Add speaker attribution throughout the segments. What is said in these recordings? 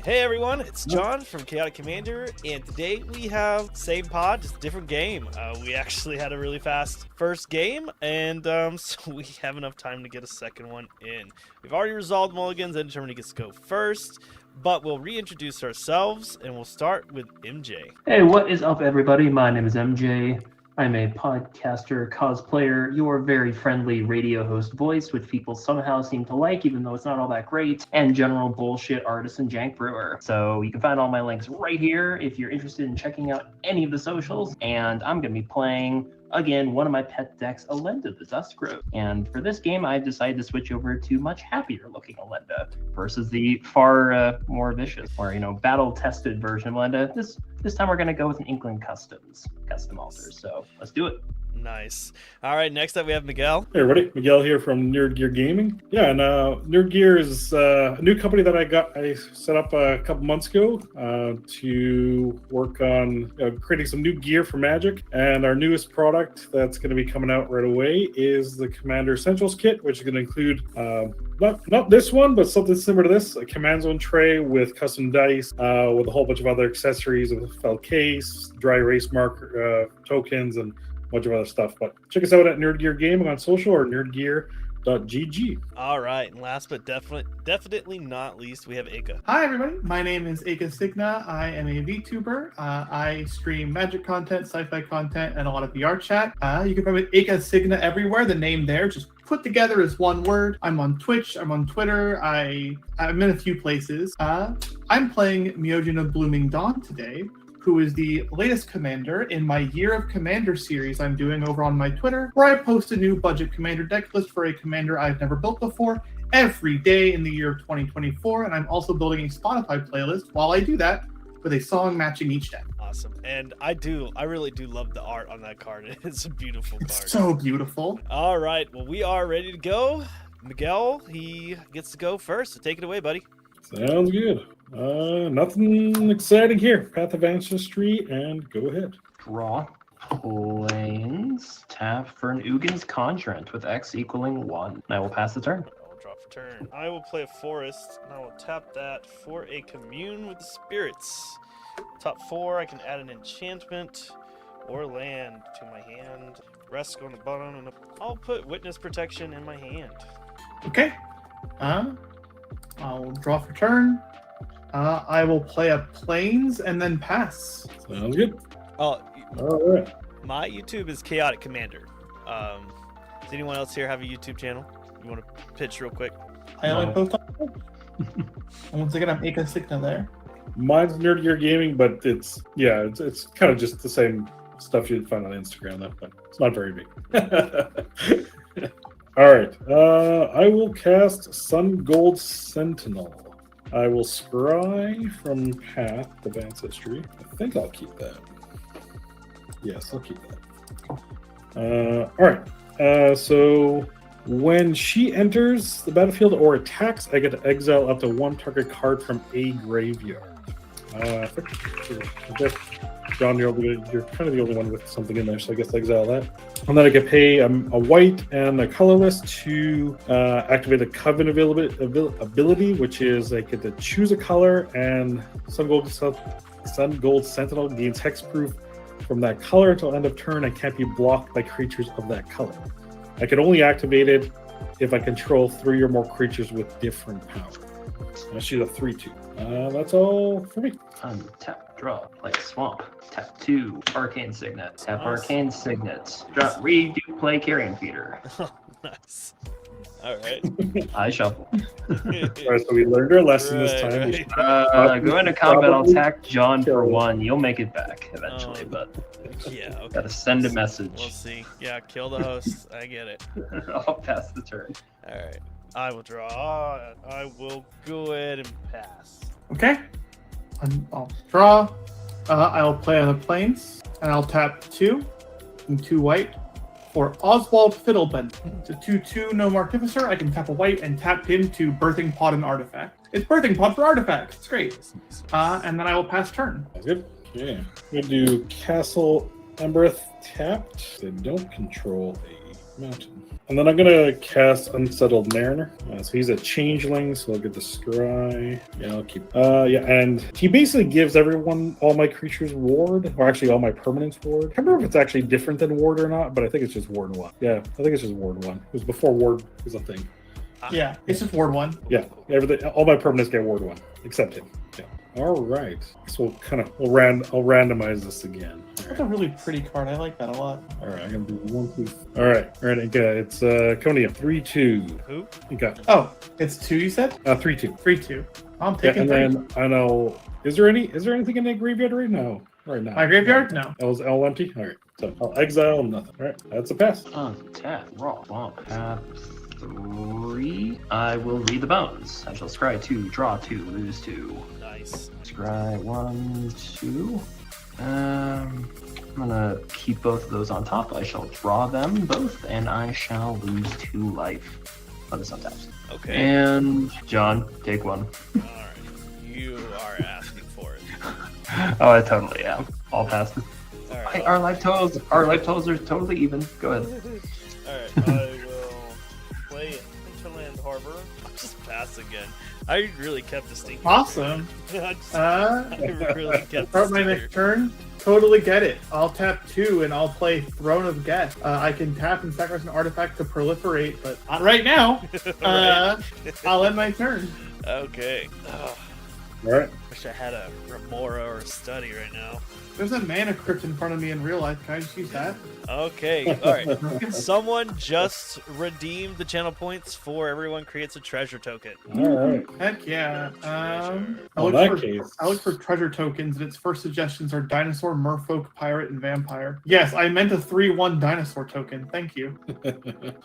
Speaker 1: Hey everyone, it's John from Chaotic Commander, and today we have same pod, just different game. We actually had a really fast first game, and so we have enough time to get a second one in. We've already resolved mulligans and determined who gets to go first, but we'll reintroduce ourselves, and we'll start with MJ.
Speaker 2: Hey, what is up, everybody? My name is MJ. I'm a podcaster, cosplayer, your very friendly radio host voice, which people somehow seem to like, even though it's not all that great, and general bullshit artist and jank brewer. So you can find all my links right here if you're interested in checking out any of the socials. And I'm going to be playing, again, one of my pet decks, Elenda the Duskgrove. And for this game, I've decided to switch over to much happier looking Elenda versus the far more vicious, or, battle-tested version of Elenda. This time we're going to go with an Inkling custom author. So let's do it.
Speaker 1: Nice. All right, next up we have Miguel.
Speaker 3: Hey everybody, Miguel here from Nerd Gear Gaming. Yeah, and Nerd Gear is a new company that I set up a couple months ago to work on creating some new gear for Magic. And our newest product that's going to be coming out right away is the Commander Essentials Kit, which is going to include not this one, but something similar to this, a Command Zone tray with custom dice, with a whole bunch of other accessories, with a felt case, dry erase marker tokens, and bunch of other stuff. But check us out at Nerd Gear Gaming on social or nerdgear.gg.
Speaker 1: All right, and last but definitely not least, we have Ika.
Speaker 4: Hi everybody, my name is Ika Signa. I am a VTuber. I stream magic content, sci-fi content, and a lot of VR chat. You can find me Ika Signa everywhere. The name there just put together as one word. I'm on Twitch, I'm on Twitter, I'm in a few places. I'm playing Myojin of Blooming Dawn today, who is the latest commander in my Year of Commander series I'm doing over on my Twitter, where I post a new budget commander deck list for a commander I've never built before every day in the year of 2024, and I'm also building a Spotify playlist while I do that with a song matching each deck.
Speaker 1: Awesome. And I really do love the art on that card. It's a beautiful card.
Speaker 4: It's so beautiful.
Speaker 1: All right, well, we are ready to go. Miguel, he gets to go first, so take it away, buddy.
Speaker 3: Sounds good. Nothing exciting here. Path of Ancestry, and go ahead.
Speaker 2: Draw planes. Tap for an Ugin's Conjurant with X equaling 1. I will pass the turn.
Speaker 1: I will draw for turn. I will play a forest, and I will tap that for a commune with the spirits. Top 4, I can add an enchantment or land to my hand. Rest go on the bottom, and I'll put Witness Protection in my hand.
Speaker 4: Okay. I'll draw for turn. I will play a planes and then pass.
Speaker 3: Sounds good.
Speaker 1: Oh,
Speaker 3: all right.
Speaker 1: My YouTube is Chaotic Commander. Does anyone else here have a YouTube channel? You want to pitch real quick?
Speaker 4: I only post on and once again, I'm Ika Signa there.
Speaker 3: Mine's Nerd Gear Gaming, but it's kind of just the same stuff you'd find on Instagram, though, but it's not very big. All right. I will cast Sun Gold Sentinel. I will scry from Path of Ancestry. I think I'll keep that. Yes, I'll keep that. All right. So when she enters the battlefield or attacks, I get to exile up to one target card from a graveyard. John, you're kind of the only one with something in there, so I guess exile that. And then I can pay a white and a colorless to activate a Coven ability, which is I get to choose a color, and Sun Gold Sentinel gains hexproof from that color until end of turn. I can't be blocked by creatures of that color. I can only activate it if I control 3 or more creatures with different power. She's a 3/2. That's all for me.
Speaker 2: Tap, draw, play Swamp. Tap 2, Arcane Signet. Tap Arcane Signet. Draw, redo, play Carrion Feeder.
Speaker 1: Nice. All right.
Speaker 2: I shuffle.
Speaker 3: All right, so we learned our lesson this time.
Speaker 2: Right. Go into combat, I'll attack John for 1. You'll make it back eventually, but
Speaker 1: yeah, okay.
Speaker 2: Gotta send a message.
Speaker 1: We'll see. Yeah, kill the host. I get it.
Speaker 2: I'll pass the turn.
Speaker 1: All right. I will draw. I will go ahead and pass.
Speaker 4: Okay. I'll draw. I'll play on the plains, and I'll tap 2 and 2 white for Oswald Fiddlebend. It's a 2/2, no Artificer. I can tap a white and tap him to Birthing Pod and Artifact. It's Birthing Pod for Artifact. It's great. And then I will pass turn.
Speaker 3: That's good. Okay. I'm going to do Castle Embereth tapped. They don't control a Mountain. And then I'm gonna cast Unsettled Mariner. So he's a changeling, so I'll get the scry. Yeah, I'll keep. Yeah, and he basically gives all my creatures ward, or actually all my permanents ward. I can't remember if it's actually different than ward or not, but I think it's just ward 1. Yeah, I think it's just ward 1. It was before ward was a thing.
Speaker 4: Yeah, it's just ward 1.
Speaker 3: Yeah, everything. All my permanents get ward 1, except him. Yeah. All right. So I'll randomize this again.
Speaker 4: That's a really pretty card. I like that a lot.
Speaker 3: All right, I'm gonna do 1, 2. All right, it's Coney up 3-2.
Speaker 1: Who?
Speaker 3: You got
Speaker 4: Oh, it's 2. You said
Speaker 3: 3-2.
Speaker 4: 3-2. I'm
Speaker 3: Yeah,
Speaker 4: taking
Speaker 3: and
Speaker 4: 3.
Speaker 3: then I know. Is there anything in the graveyard right now? Right now.
Speaker 4: My graveyard? No.
Speaker 3: That was all empty. All right. So I'll exile nothing. All right, that's a pass.
Speaker 2: Untap, raw, swamp, tap 3. I will read the bones. I shall scry 2, draw 2, lose 2.
Speaker 1: Nice.
Speaker 2: Scry 1, 2. I'm gonna keep both of those on top. I shall draw them both, and I shall lose 2 life. On this untaps.
Speaker 1: Okay.
Speaker 2: And John, take 1.
Speaker 1: All right. You are asking for it.
Speaker 2: Oh, I totally am. All past it.
Speaker 1: All right.
Speaker 2: Hey, our life totals are totally even. Go ahead.
Speaker 1: All right. I will play Hinterland Harbor. I'll just pass again. I really kept the stinker.
Speaker 4: Awesome.
Speaker 1: I really kept
Speaker 4: Start
Speaker 1: the
Speaker 4: my
Speaker 1: stinker.
Speaker 4: next turn. Totally get it. I'll tap 2 and I'll play Throne of Geth. I can tap and sacrifice an artifact to proliferate, but not right now. I'll end my turn.
Speaker 1: Okay. Ugh,
Speaker 3: All right.
Speaker 1: wish I had a Remora or a Study right now.
Speaker 4: There's a mana crypt in front of me in real life. Can I just use that?
Speaker 1: Okay. All right. Someone just redeemed the channel points for everyone creates a treasure token.
Speaker 3: All right.
Speaker 4: Heck yeah. I
Speaker 3: In that case,
Speaker 4: look for treasure tokens, and its first suggestions are dinosaur, merfolk, pirate, and vampire. Yes, I meant a 3/1 dinosaur token. Thank you.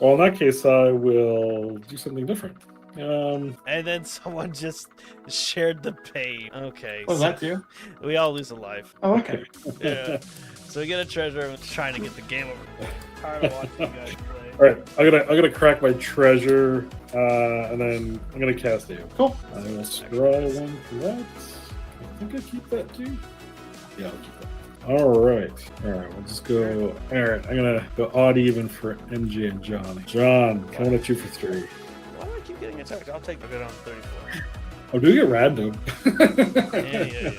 Speaker 3: well, in that case, I will do something different.
Speaker 1: And then someone just shared the pain. Okay.
Speaker 4: What does that do?
Speaker 1: We all lose a life.
Speaker 4: Oh, okay.
Speaker 1: Yeah. So we get a treasure. I'm trying to get the game over. Tired of watching you guys play.
Speaker 3: All right, I'm gonna crack my treasure, and then I'm gonna cast you.
Speaker 4: Cool.
Speaker 3: I will scry 1 for that. I think I keep that too. Yeah, I'll keep that. All right, we'll just go. All right, I'm gonna go odd even for MJ and John. John, coming at you for 3.
Speaker 1: Why do I keep getting attacked? I'll take it on 34.
Speaker 3: I'm doing it random.
Speaker 1: Yeah.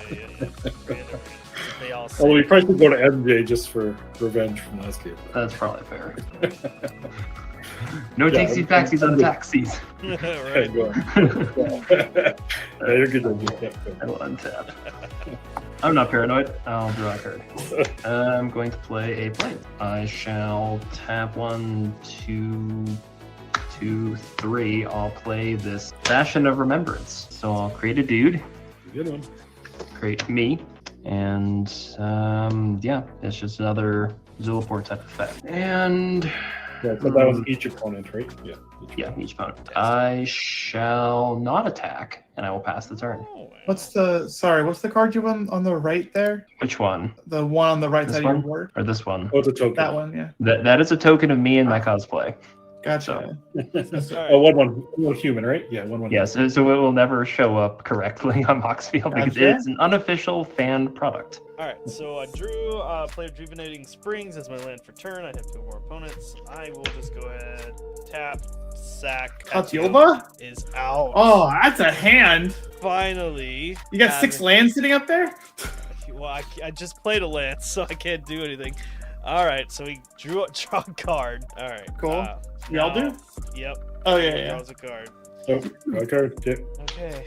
Speaker 1: They all say.
Speaker 3: Although we probably could go to MJ just for revenge from last game.
Speaker 2: That's probably fair. No
Speaker 3: Yeah,
Speaker 2: takesies, backsies on the taxis.
Speaker 3: Okay,
Speaker 1: Right.
Speaker 3: go on. Yeah, you're good.
Speaker 2: I will untap. I'm not paranoid. I'll draw a card. I'm going to play a plane. I shall tap 1, 2, 2, 3. I'll play this Fashion of Remembrance. So I'll create a dude,
Speaker 3: Good one.
Speaker 2: create me, and yeah, it's just another Zulaport type effect. And
Speaker 3: Yeah, so that was each opponent, right? Yeah.
Speaker 2: each opponent. I shall not attack, and I will pass the turn.
Speaker 4: What's the card you won on the right there?
Speaker 2: Which one?
Speaker 4: The one on the right
Speaker 2: This
Speaker 4: side
Speaker 2: one?
Speaker 4: of your board?
Speaker 2: Or this one?
Speaker 3: Oh, it's a token.
Speaker 4: That one, yeah.
Speaker 2: That is a token of me and my cosplay.
Speaker 4: Gotcha.
Speaker 3: Oh, 1/1 human, right? Yeah, 1/1.
Speaker 2: Yes, so it will never show up correctly on Moxfield because
Speaker 4: Gotcha.
Speaker 2: it's an unofficial fan product.
Speaker 1: Alright, so I drew play Rejuvenating Springs as my land for turn. I have 2 more opponents. I will just go ahead, tap, sack.
Speaker 4: Katiova?
Speaker 1: Is out.
Speaker 4: Oh, that's a hand.
Speaker 1: Finally.
Speaker 4: You got 6 lands sitting up there?
Speaker 1: Well, I just played a land, so I can't do anything. Alright, so we draw a card. Alright.
Speaker 4: Cool. We all do?
Speaker 1: Yep.
Speaker 4: Oh, yeah.
Speaker 1: Draws a card.
Speaker 3: Oh, okay. Okay.
Speaker 1: Okay.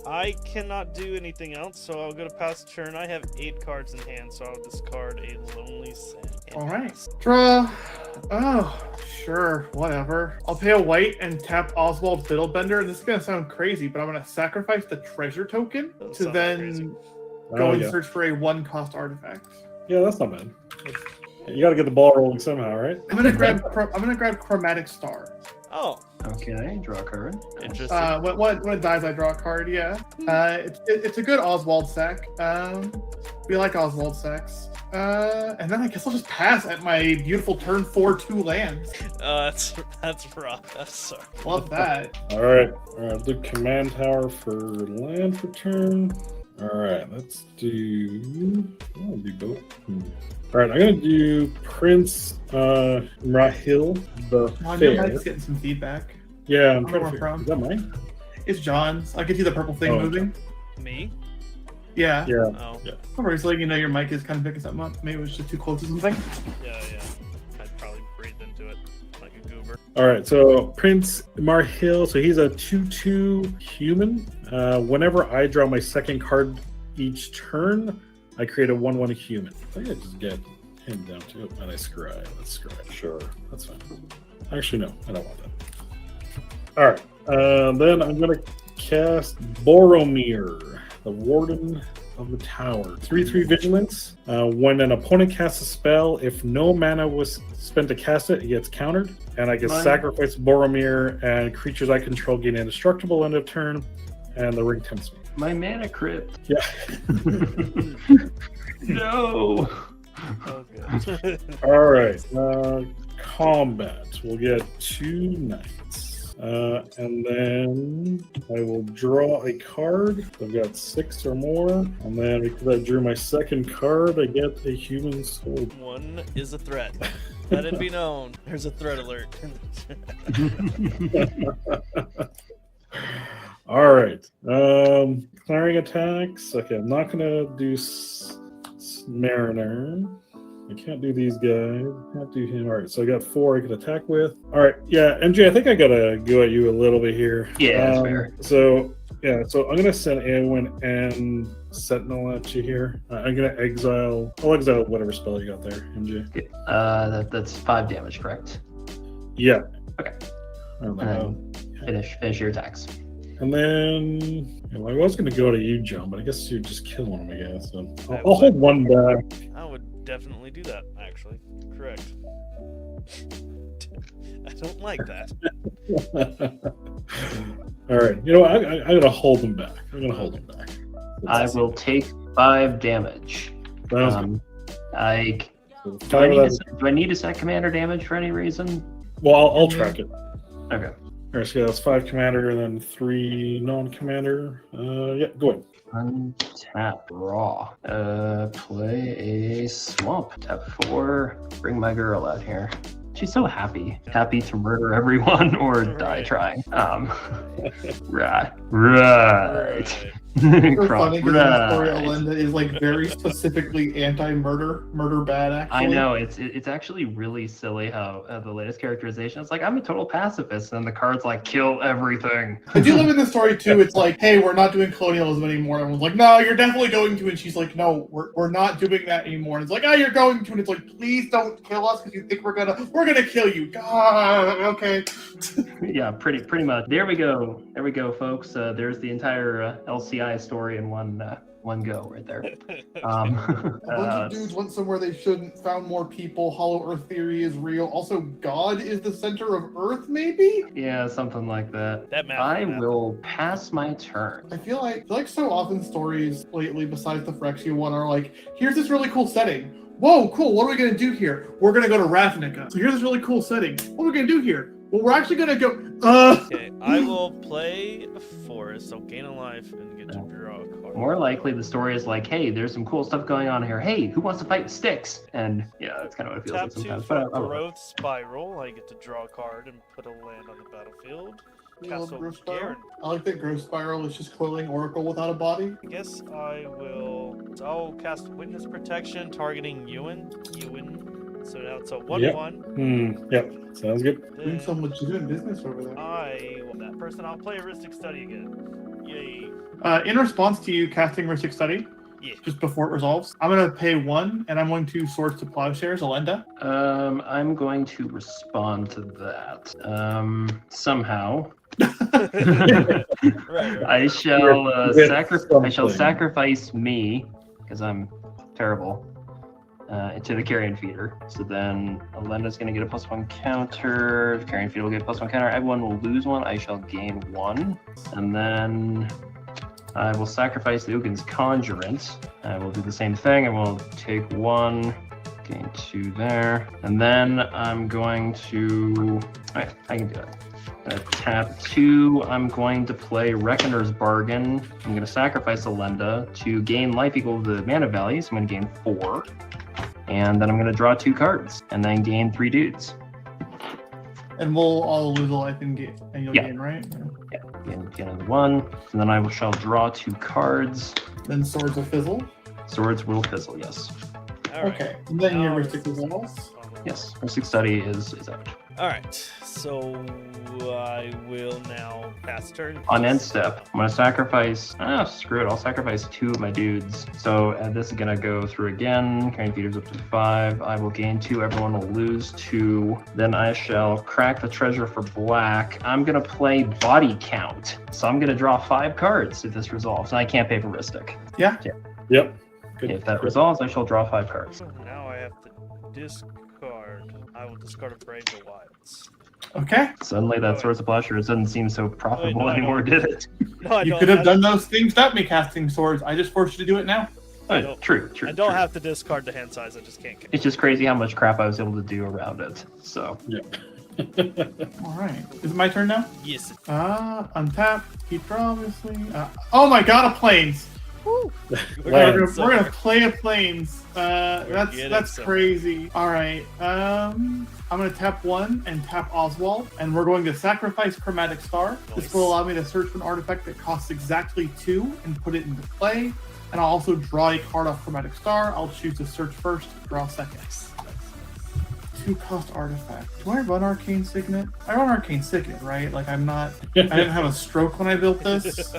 Speaker 1: I cannot do anything else, so I'll go to pass turn. I have 8 cards in hand, so I'll discard a Lonely Sand.
Speaker 4: All right. Draw. Oh, sure. Whatever. I'll pay a white and tap Oswald Fiddlebender. And this is going to sound crazy, but I'm going to sacrifice the treasure token
Speaker 1: Doesn't
Speaker 4: to
Speaker 1: sound
Speaker 4: then
Speaker 1: crazy.
Speaker 4: go and
Speaker 3: yeah.
Speaker 4: search for a 1-cost artifact.
Speaker 3: Yeah, that's not bad. You got to get the ball rolling somehow, right?
Speaker 4: I'm gonna grab Chromatic Star.
Speaker 1: Oh,
Speaker 2: Okay, draw a card.
Speaker 1: interesting.
Speaker 4: When it dies, I draw a card. Yeah. It's a good Oswald sack. We like Oswald sacks. And then I guess I'll just pass at my beautiful turn 4 2 lands.
Speaker 1: That's rough. That's sorry.
Speaker 4: Love that.
Speaker 3: All right. Do command tower for land for turn. All right, let's do. I'll do both. All right, I'm gonna do Prince Rahil the
Speaker 4: John, your
Speaker 3: Fair.
Speaker 4: mic's getting some feedback.
Speaker 3: Yeah, I'm
Speaker 4: I
Speaker 3: trying
Speaker 4: don't
Speaker 3: to
Speaker 4: know where
Speaker 3: figure. Is that mine?
Speaker 4: It's John's. I can see the purple thing
Speaker 3: Oh, okay.
Speaker 4: moving.
Speaker 1: Me?
Speaker 4: Yeah.
Speaker 3: Yeah.
Speaker 1: Oh.
Speaker 3: Yeah.
Speaker 4: I'm just letting you know your mic is kind of picking something up. Maybe it was just too close to something.
Speaker 1: Yeah. I'd probably breathe into it like a goober.
Speaker 3: All right, so Prince Marhil, so he's a 2/2 human. Whenever I draw my second card each turn, I create a 1/1 human. I think I just get him down to it, and I scry. Let's scry. Sure, that's fine. Actually, no, I don't want that. All right, then I'm gonna cast Boromir, the Warden of the Tower. 3/3 vigilance. When an opponent casts a spell, if no mana was spent to cast it, it gets countered. And I can sacrifice Boromir, and creatures I control gain indestructible end of turn, and the ring tempts me.
Speaker 2: My mana crypt.
Speaker 3: Yeah.
Speaker 2: No.
Speaker 1: Oh, good.
Speaker 3: All right. Combat. We'll get 2 knights. And then I will draw a card. I've got 6 or more. And then because I drew my second card, I get a human soul.
Speaker 1: One is a threat. Let it be known. There's a threat alert.
Speaker 3: All right. Declaring attacks. Okay, I'm not gonna do Mariner. I can't do these guys. Can't do him. All right, so I got 4 I can attack with. All right, yeah, MJ, I think I gotta go at you a little bit here.
Speaker 2: Yeah, that's fair.
Speaker 3: So yeah, so I'm gonna send Eowyn and Sentinel at you here. I'm gonna exile. I'll exile whatever spell you got there, MJ.
Speaker 2: That's 5 damage, correct?
Speaker 3: Yeah.
Speaker 2: Okay.
Speaker 3: I don't know.
Speaker 2: Finish your attacks.
Speaker 3: And then I was going to go to you, John, but I guess you're just killing him, I guess. So I'll hold 1 back.
Speaker 1: I would definitely do that, actually. Correct. I don't like that.
Speaker 3: All right. You know what? I'm going to hold him back.
Speaker 2: I will take 5 damage.
Speaker 3: Sounds
Speaker 2: good.
Speaker 3: good.
Speaker 2: Do I need to set commander damage for any reason?
Speaker 3: Well, I'll track it.
Speaker 2: Okay.
Speaker 3: All right, so that's 5 commander and then 3 non-commander. Yeah, go ahead.
Speaker 2: Untap raw. Play a swamp. Tap 4. Bring my girl out here. She's so happy. Happy to murder everyone or die trying. Right.
Speaker 4: It's funny because the story Alinda is like very specifically anti-murder, murder bad. Actually,
Speaker 2: I know it's actually really silly how the latest characterization is like I'm a total pacifist, and the card's like kill everything.
Speaker 4: I do live in the story too. It's like, hey, we're not doing colonialism anymore. And everyone's like, no, you're definitely going to. And she's like, no, we're not doing that anymore. And it's like, oh, you're going to. And it's like, please don't kill us because you think we're gonna kill you. God, okay.
Speaker 2: Yeah, pretty much. There we go, folks. There's the entire LCI story in one go right there.
Speaker 4: A bunch of dudes went somewhere they shouldn't, found more people, Hollow Earth theory is real. Also, God is the center of Earth, maybe?
Speaker 2: Yeah, something like that.
Speaker 1: That math.
Speaker 2: I will pass my turn.
Speaker 4: I feel like so often stories lately, besides the Phyrexia one, are like, here's this really cool setting. Whoa, cool, what are we going to do here? We're going to go to Ravnica. So here's this really cool setting. What are we going to do here? Well, we're actually going to go...
Speaker 1: Okay, I will play a forest, so gain a life and get to draw a card.
Speaker 2: More likely, the story is like, hey, there's some cool stuff going on here. Hey, who wants to fight with sticks? And yeah, that's kind of what it feels
Speaker 1: Tap
Speaker 2: like
Speaker 1: 2
Speaker 2: sometimes.
Speaker 1: for
Speaker 2: But
Speaker 1: Growth Spiral. I get to draw a card and put a land on the battlefield.
Speaker 4: I love
Speaker 1: Castle
Speaker 4: Growth Spiral.
Speaker 1: Garen.
Speaker 4: I like that Growth Spiral is just clothing Oracle without a body.
Speaker 1: I guess I will. So I'll cast Witness Protection, targeting Ewan. So now it's a 1/1.
Speaker 3: Yep, sounds good.
Speaker 4: Doing some legitimate business over there.
Speaker 1: That person, I'll play Heuristic Study again. Yay.
Speaker 4: In response to you casting Heuristic Study,
Speaker 1: Yeah.
Speaker 4: just before it resolves, I'm going to pay 1, and I'm going to Swords to Plowshares, Alenda.
Speaker 2: I'm going to respond to that. Somehow.
Speaker 1: Right.
Speaker 2: I shall
Speaker 3: With
Speaker 2: sacrifice me because I'm terrible to the Carrion Feeder. So then Alenda's going to get a +1 counter. The Carrion Feeder will get a +1 counter. Everyone will lose 1. I shall gain 1, and then I will sacrifice the Ugin's Conjurant. I will do the same thing. I will take 1. Gain 2 there, and then I'm going to. All right, I can do it. At tap 2, I'm going to play Reckoner's Bargain. I'm going to sacrifice Elenda to gain life equal to the mana value, so I'm going to gain 4. And then I'm going to draw 2 cards, and then gain 3 dudes.
Speaker 4: And we'll all lose a life and you'll
Speaker 2: Yeah.
Speaker 4: gain, right?
Speaker 2: Yeah, gain another 1. And then I shall draw 2 cards.
Speaker 4: Then swords will fizzle.
Speaker 2: Swords will fizzle, yes.
Speaker 1: All right.
Speaker 4: Okay. And then your
Speaker 1: Now
Speaker 4: Mystic
Speaker 1: it's-
Speaker 4: Resolves.
Speaker 2: Yes, Mystic Study is out.
Speaker 1: All right. So I will now pass turn.
Speaker 2: On end step, I'm going to sacrifice... screw it. I'll sacrifice 2 of my dudes. So this is going to go through again. Carrying feeders up to 5. I will gain 2. Everyone will lose 2. Then I shall crack the treasure for black. I'm going to play Body Count. So I'm going to draw 5 cards if this resolves. And I can't pay for Ristic.
Speaker 4: Yeah.
Speaker 3: Yep. Good.
Speaker 2: If that resolves, I shall draw 5 cards.
Speaker 1: Now I have to discard. I will discard a Brave the Wilds.
Speaker 4: Okay.
Speaker 2: Suddenly that Swords of Pleasure doesn't seem so profitable
Speaker 1: no, I
Speaker 2: anymore,
Speaker 1: don't.
Speaker 2: did it?
Speaker 1: No, I
Speaker 4: You
Speaker 1: don't
Speaker 4: could have
Speaker 1: have-
Speaker 4: done those things without me casting swords. I just forced you to do it now.
Speaker 2: Oh, true.
Speaker 1: I don't
Speaker 2: true.
Speaker 1: have to discard the hand size. I just can't.
Speaker 2: It's just crazy how much crap I was able to do around it. So
Speaker 4: All right. Is it my turn now?
Speaker 1: Yes.
Speaker 4: Untap. Keep draw, obviously. Oh my god, a plains.
Speaker 1: Woo.
Speaker 3: We're
Speaker 4: We're gonna play a plains.
Speaker 1: getting
Speaker 4: That's
Speaker 1: some.
Speaker 4: crazy. All right. I'm gonna tap 1 and tap Oswald, and we're going to sacrifice Chromatic Star. This
Speaker 1: Nice.
Speaker 4: will allow me to search for an artifact that costs exactly 2 and put it into play. And I'll also draw a card off Chromatic Star. I'll choose to search first, draw second. 2-cost artifact. Do I run Arcane Signet? I run Arcane Signet, right? Like I didn't have a stroke when I built this.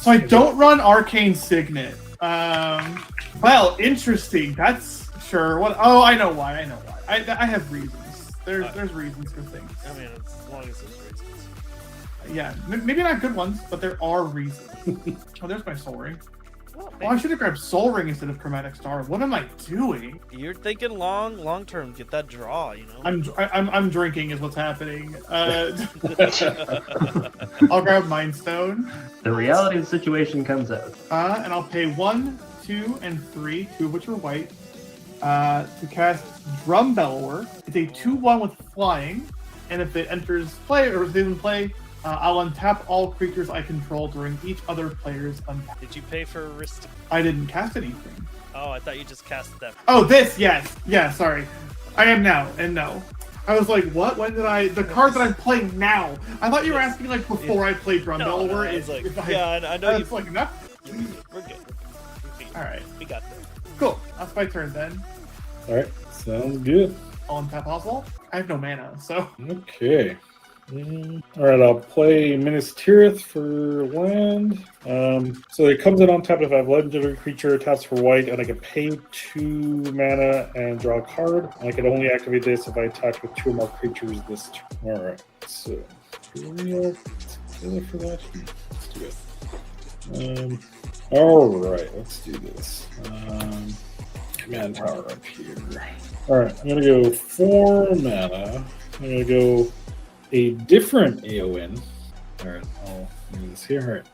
Speaker 4: So I don't run Arcane Signet. Well, interesting. That's sure. What? Oh, I know why. I have reasons. There's reasons for things.
Speaker 1: I mean, as long as there's reasons.
Speaker 4: Yeah, maybe not good ones, but there are reasons. Oh, there's my Soul Ring.
Speaker 1: Well,
Speaker 4: Oh, I should have grabbed Soul Ring instead of Chromatic Star. What am I doing?
Speaker 1: you're thinking long term. Get that draw. You know.
Speaker 4: I'm drinking is what's happening. I'll grab Mind Stone.
Speaker 2: the reality of the situation comes out.
Speaker 4: And I'll pay 1, 2, and 3, 2 of which are white, to cast Drum Bellower. It's a 2/1 with flying, and if it enters play or if it doesn't play, I'll untap all creatures I control during each other player's untap.
Speaker 1: Did you pay for a wrist?
Speaker 4: I didn't cast anything.
Speaker 1: Oh, I thought you just cast that.
Speaker 4: Oh, this, yes. Yeah, sorry. I am now, and no. I was like, what? When did I... The card that I'm playing now. I thought you were asking, like, before I played Drum Bellower.
Speaker 1: I was like,
Speaker 4: if I,
Speaker 1: yeah, I know you.
Speaker 4: It's like, no.
Speaker 1: We're good.
Speaker 4: Alright,
Speaker 1: We got there.
Speaker 4: cool. That's my turn then.
Speaker 3: All right. Sounds good.
Speaker 4: I'll untap Oswald. I have no mana, so...
Speaker 3: Okay. All right, I'll play Minas Tirith for land. So it comes in on tap if I have legendary creature, taps for white, and I can pay 2 mana and draw a card. I can only activate this if I attack with 2 or more creatures this turn. All right, so do we have together for that? Let's do it. All right, let's do this. Command tower up here. All right, I'm gonna go 4 mana. I'm gonna go a different Aowen. All right, I'll do this here. All right.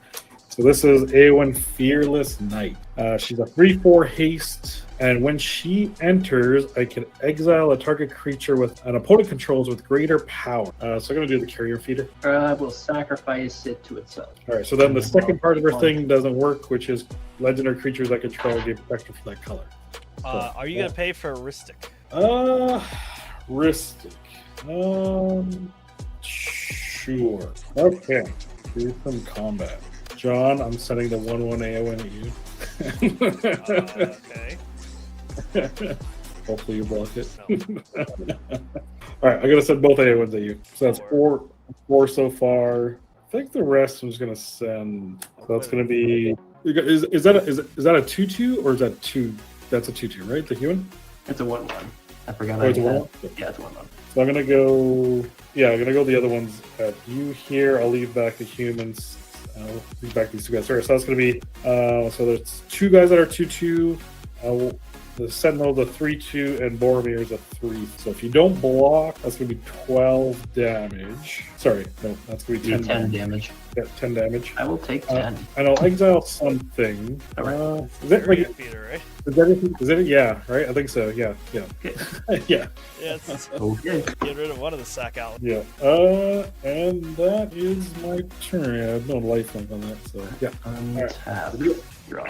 Speaker 3: So this is Aowen Fearless Knight. She's a 3/4 haste, and when she enters, I can exile a target creature with an opponent controls with greater power. So I'm going to do the carrier feeder.
Speaker 2: Will sacrifice it to itself.
Speaker 3: All right, so then the second part of her thing doesn't work, which is legendary creatures I control give protection for that color.
Speaker 1: Are you gonna pay for a Ristic?
Speaker 3: Ristic. Sure. Okay. Do some combat. John, I'm sending the 1/1 AON at you.
Speaker 1: Okay.
Speaker 3: Hopefully you block it.
Speaker 1: No.
Speaker 3: All right, I'm gonna send both AONs at you. So that's four so far. I think the rest I'm just gonna send. So that's gonna be. Is that a 2/2 or is that 2? That's a 2/2, right? The human.
Speaker 2: It's a 1/1. I forgot.
Speaker 3: Oh, it's a
Speaker 2: I had-
Speaker 3: 1/1?
Speaker 2: Yeah, it's a 1/1.
Speaker 3: So I'm gonna go. Yeah, I'm gonna go the other ones at you here. I'll leave back the humans. I'll leave back these 2 guys first. So that's gonna be. So there's 2 guys that are 2/2. The Sentinel's a 3/2, and Boromir's a 3. So if you don't block, that's going to be 12 damage. Sorry, no, that's going to be 10
Speaker 2: damage.
Speaker 3: Yeah, 10 damage.
Speaker 2: I will take 10.
Speaker 3: And I'll exile something. Is it like...
Speaker 1: Feeder, right?
Speaker 3: Is it? Yeah, right? I think so. Yeah.
Speaker 2: Okay.
Speaker 3: Yeah.
Speaker 1: Yes.
Speaker 2: Okay.
Speaker 1: Get rid of one of the sack out.
Speaker 3: Yeah. And that is my turn. I have no lifelink on that, so yeah.
Speaker 2: Untap. Draw.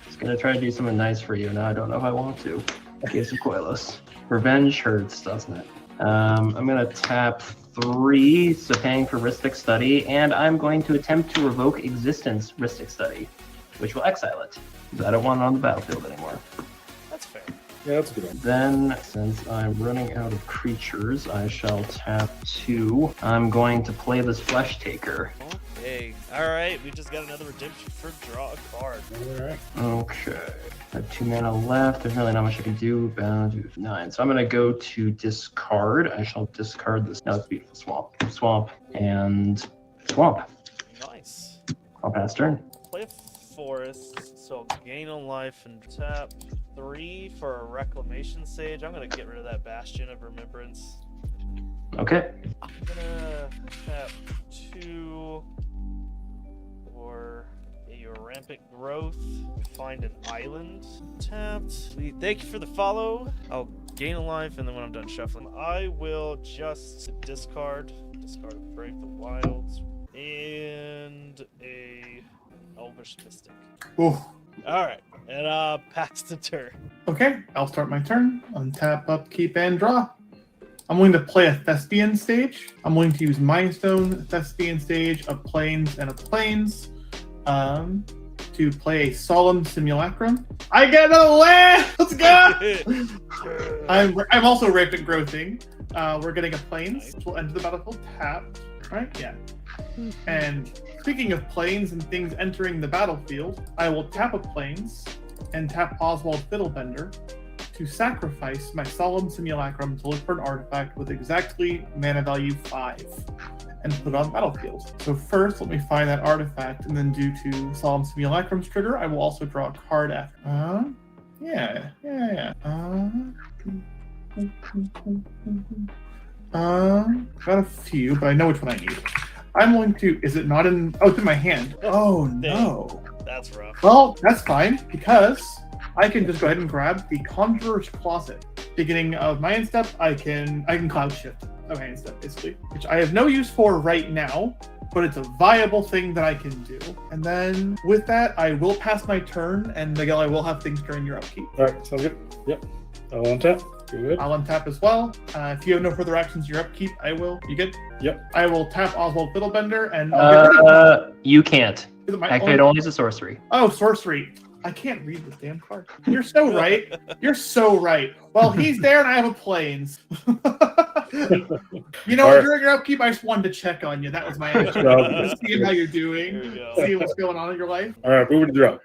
Speaker 2: Just gonna try to do something nice for you. Now I don't know if I want to. Case of Coilos. Revenge hurts, doesn't it? I'm gonna tap 3, so paying for Rhystic Study, and I'm going to attempt to revoke existence Rhystic Study, which will exile it. Because I don't want it on the battlefield anymore.
Speaker 1: That's fair.
Speaker 3: Yeah, that's a good one.
Speaker 2: Then, since I'm running out of creatures, I shall tap 2. I'm going to play this Flesh Taker.
Speaker 1: Okay. Alright, we just got another redemption for draw a card.
Speaker 3: Alright.
Speaker 2: Okay. I have 2 mana left. There's really not much I can do. Bound to 9. So I'm going to go to discard. I shall discard this. No, it's beautiful. Swamp. And swamp.
Speaker 1: Nice.
Speaker 2: I'll pass turn.
Speaker 1: Play a forest, so I'll gain a life and tap 3 for a Reclamation Sage. I'm gonna get rid of that Bastion of Remembrance.
Speaker 2: Okay.
Speaker 1: I'm gonna tap 2 for a Rampant Growth. Find an island. Tapped. Sweet. Thank you for the follow. I'll gain a life, and then when I'm done shuffling, I will just discard a Brave the Wilds and a Elvish Mystic.
Speaker 4: Ooh.
Speaker 1: Alright, and pass the turn.
Speaker 4: Okay, I'll start my turn. Untap, upkeep, and draw. I'm going to play a Thespian stage. I'm going to use Mind Stone, Thespian stage, a Plains, and a Plains to play a Solemn Simulacrum. I get a land! Let's go! I'm also Rampant Growthing. We're getting a Plains, which will enter the battlefield tapped. Right? Yeah. And speaking of Plains and things entering the battlefield, I will tap a Plains and tap Oswald Fiddlebender to sacrifice my Solemn Simulacrum to look for an artifact with exactly mana value 5 and put it on the battlefield. So first, let me find that artifact, and then due to Solemn Simulacrum's trigger, I will also draw a card after. Yeah. Got a few, but I know which one I need. I'm going to. Is it not in? Oh, it's in my hand. Oh no.
Speaker 1: That's rough.
Speaker 4: Well, that's fine because I can just go ahead and grab the Conjurer's Closet. Beginning of my end step, I can Cloud Shift of my end step basically, which I have no use for right now, but it's a viable thing that I can do. And then with that, I will pass my turn, and Miguel, I will have things during your upkeep.
Speaker 3: All right, sounds good. Yep. I'll untap. Good.
Speaker 4: I'll untap as well. If you have no further actions, your upkeep, I will. You good?
Speaker 3: Yep.
Speaker 4: I will tap Oswald Fiddlebender, and I'll get rid of
Speaker 2: you can't.
Speaker 4: Is it my
Speaker 2: Activate only as a sorcery.
Speaker 4: Oh, sorcery. I can't read this damn card. You're so right. You're so right. Well, he's there, and I have a Plains. You know, during your upkeep, I just wanted to check on you. That was my action. Just seeing how you're doing. See what's going on in your life.
Speaker 3: All right, moving to draw.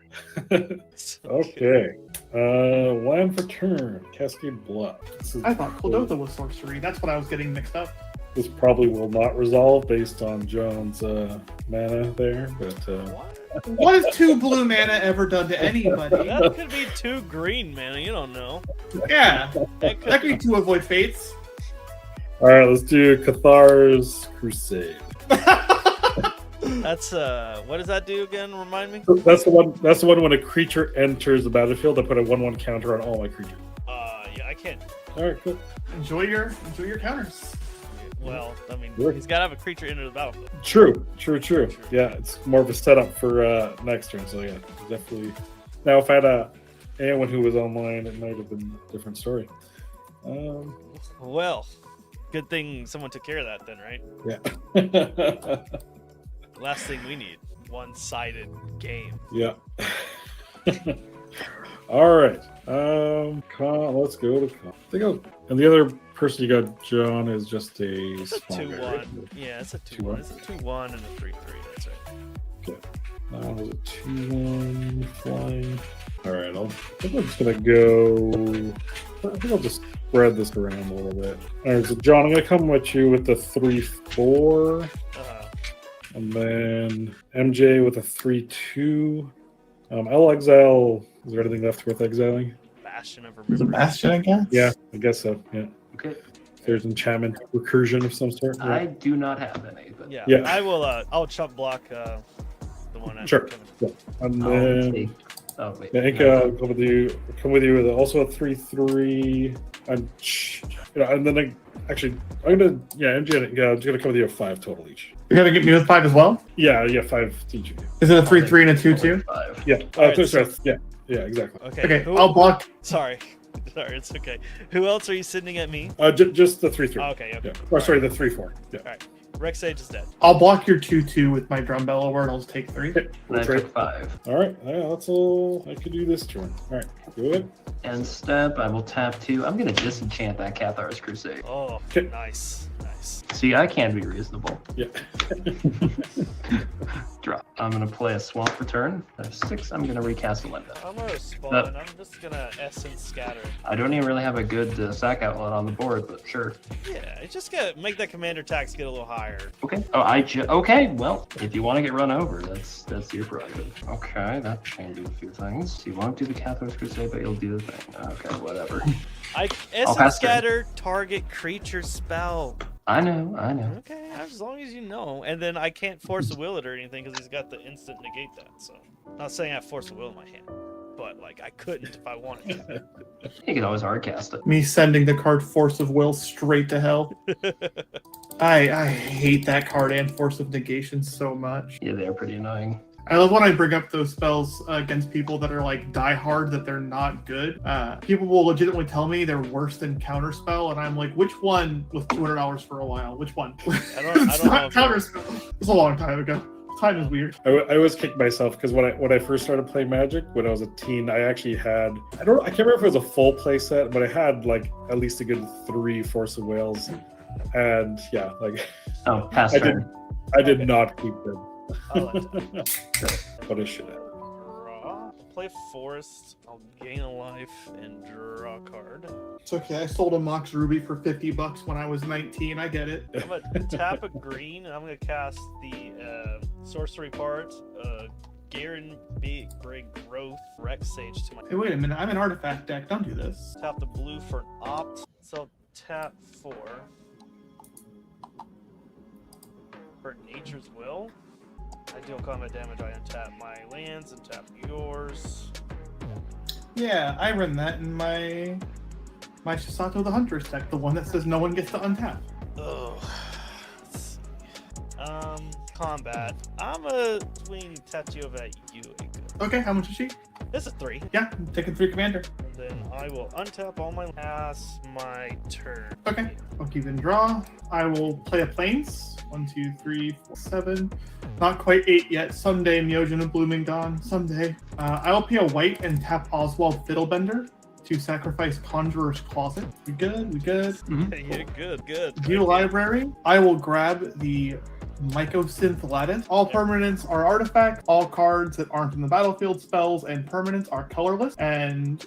Speaker 3: Okay. Land for turn. Cascade Bluff.
Speaker 4: I thought Clodotha was sorcery. That's what I was getting mixed up.
Speaker 3: This probably will not resolve based on John's mana there, but
Speaker 4: what has 2 blue mana ever done to anybody?
Speaker 1: That could be 2 green mana. You don't know.
Speaker 4: Yeah, that could be 2 Avoid Fates.
Speaker 3: All right, let's do Cathar's Crusade.
Speaker 1: That's what does that do again? Remind me.
Speaker 3: That's the one. That's the one when a creature enters the battlefield. I put a 1/1 counter on all my creatures.
Speaker 1: Yeah, I can't.
Speaker 3: All right, cool.
Speaker 4: Enjoy your counters.
Speaker 1: Well, I mean, he's got to have a creature into the battlefield.
Speaker 3: True. Yeah, it's more of a setup for next turn. So yeah, definitely. Now, if I had anyone who was online, it might have been a different story.
Speaker 1: Well, good thing someone took care of that then, right?
Speaker 3: Yeah.
Speaker 1: Last thing we need, one-sided game.
Speaker 3: Yeah. All right. Let's go to con. And the other person you got, John, is just a
Speaker 1: It's a 2-1.
Speaker 3: right?
Speaker 1: Yeah, it's a 2-1. It's a 2-1 and a 3-3. That's right.
Speaker 3: Okay. Is it 2-1 flying? All right. I think I'm just gonna go. I think I'll just spread this around a little bit. All right. So John, I'm gonna come with you with the 3-4. And then MJ with a 3-2. I'll exile. Is there anything left worth exiling?
Speaker 1: Bastion of
Speaker 4: Is it
Speaker 1: Remembrance.
Speaker 4: Bastion, I guess?
Speaker 3: Yeah, I guess so. Yeah.
Speaker 2: Okay.
Speaker 3: There's enchantment recursion of some sort.
Speaker 2: I
Speaker 3: Right?
Speaker 2: do not have any, but
Speaker 1: Yeah,
Speaker 3: Yeah.
Speaker 1: I will. I'll chop block the one.
Speaker 3: Sure.
Speaker 1: Kevin.
Speaker 3: Yeah. And
Speaker 2: I'll
Speaker 3: then
Speaker 2: take. Oh wait.
Speaker 3: I think
Speaker 2: no.
Speaker 3: I'll come with you. Come with you with also a 3/3. And and then I'm gonna I'm just gonna come with you a 5 total each.
Speaker 4: You're gonna get me with 5 as well?
Speaker 3: Yeah, 5 each of you.
Speaker 4: Is it a
Speaker 2: I'll
Speaker 4: 3/3 and a
Speaker 2: take
Speaker 4: 2/2?
Speaker 2: 5.
Speaker 3: Yeah.
Speaker 1: Alright,
Speaker 3: Sorry, yeah, exactly.
Speaker 1: Okay.
Speaker 4: Okay,
Speaker 1: who-
Speaker 4: I'll block.
Speaker 1: Sorry, it's okay. Who else are you sending at me?
Speaker 3: Just the 3/3.
Speaker 1: Okay.
Speaker 3: Yeah. Or sorry, the 3/4. Yeah.
Speaker 1: Rex Sage is dead.
Speaker 4: I'll block your 2/2 with my drum bellower, and I'll just take 3.
Speaker 2: And I
Speaker 3: Trade.
Speaker 2: took 5.
Speaker 3: All right. Yeah, that's all. I could do this turn. All right. Do it.
Speaker 2: End step. I will tap 2. I'm gonna disenchant that Cathar's Crusade.
Speaker 1: Oh,
Speaker 3: Okay.
Speaker 1: nice.
Speaker 2: See, I can be reasonable.
Speaker 3: Yeah.
Speaker 2: Drop. I'm gonna play a swamp return. That's 6. I'm gonna recast a Linda.
Speaker 1: I'm gonna spawn. I'm just gonna Essence Scatter.
Speaker 2: I don't even really have a good sack outlet on the board, but sure.
Speaker 1: Yeah, just gotta make that commander tax get a little higher.
Speaker 2: Okay. Oh, okay. Well, if you want to get run over, that's your prerogative. Okay, that changes a few things. You won't do the Cathar's Crusade, but you'll do the thing. Okay, whatever.
Speaker 1: Essence
Speaker 2: pass turn.
Speaker 1: Scatter, target creature spell.
Speaker 2: I know.
Speaker 1: Okay, as long as you know. And then I can't force a will it or anything because he's got the instant negate that. So, not saying I have force a will in my hand, but like I couldn't if I wanted to.
Speaker 2: You can always hardcast it.
Speaker 4: Me sending the card Force of Will straight to hell. I hate that card and Force of Negation so much.
Speaker 2: Yeah, they're pretty annoying.
Speaker 4: I love when I bring up those spells against people that are like die hard that they're not good. People will legitimately tell me they're worse than Counterspell, and I'm like, which one was $200 for a while? Which one?
Speaker 1: I don't
Speaker 4: It's
Speaker 1: know
Speaker 4: not
Speaker 1: if-
Speaker 4: Counterspell. It's a long time ago. Time is weird.
Speaker 3: I always kick myself because when I first started playing Magic when I was a teen, I actually had I can't remember if it was a full play set, but I had like at least a good 3 Force of Whales, and yeah, like
Speaker 2: Oh, pass
Speaker 3: I
Speaker 2: turn.
Speaker 3: I did not keep them.
Speaker 1: I'll let
Speaker 3: But I should have.
Speaker 1: draw. I'll play Forest. I'll gain a life and draw a card.
Speaker 4: It's okay. I sold a Mox Ruby for $50 when I was 19. I get it.
Speaker 1: I'm gonna tap a green, and I'm gonna cast the sorcery part. Guaranteed growth Rex Sage to my.
Speaker 4: Hey, wait a minute. I'm an artifact deck. Don't do this.
Speaker 1: Tap the blue for an opt. So tap 4 for Nature's Will. I deal combat damage. I untap my lands and tap yours.
Speaker 4: Yeah, I run that in my Shisato the Huntress deck, the one that says no one gets to untap.
Speaker 1: Ugh. Let's see. Combat. I'm a swing tattoo of at you.
Speaker 4: Okay, how much is she?
Speaker 1: It's a 3.
Speaker 4: Yeah, I'm taking 3 commander.
Speaker 1: And then I will untap all my pass my turn.
Speaker 4: Okay, I'll keep in draw. I will play a Plains. 1, 2, 3, 4, 7. Not quite 8 yet. Someday, Myojin of Blooming Dawn. Someday. I will pay a white and tap Oswald Fiddlebender to sacrifice Conjurer's Closet. We good? We good?
Speaker 1: Yeah, good.
Speaker 4: View library. I will grab the Mycosynth Lattice. All permanents are artifacts. All cards that aren't in the battlefield, spells, and permanents are colorless. And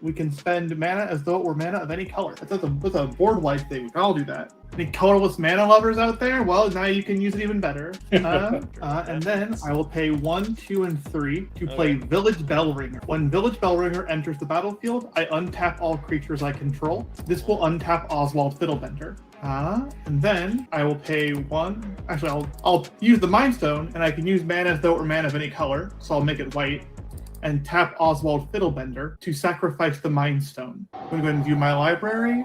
Speaker 4: we can spend mana as though it were mana of any color. That's a board-wide thing. We can all do that. Any colorless mana lovers out there? Well, now you can use it even better. And then I will pay 1, 2, and 3 to play Village Bellringer. When Village Bellringer enters the battlefield, I untap all creatures I control. This will untap Oswald Fiddlebender. And then I will pay 1. Actually, I'll use the Mind Stone, and I can use mana as though it were mana of any color. So I'll make it white. And tap Oswald Fiddlebender to sacrifice the Mind Stone. I'm going to go ahead and view my library,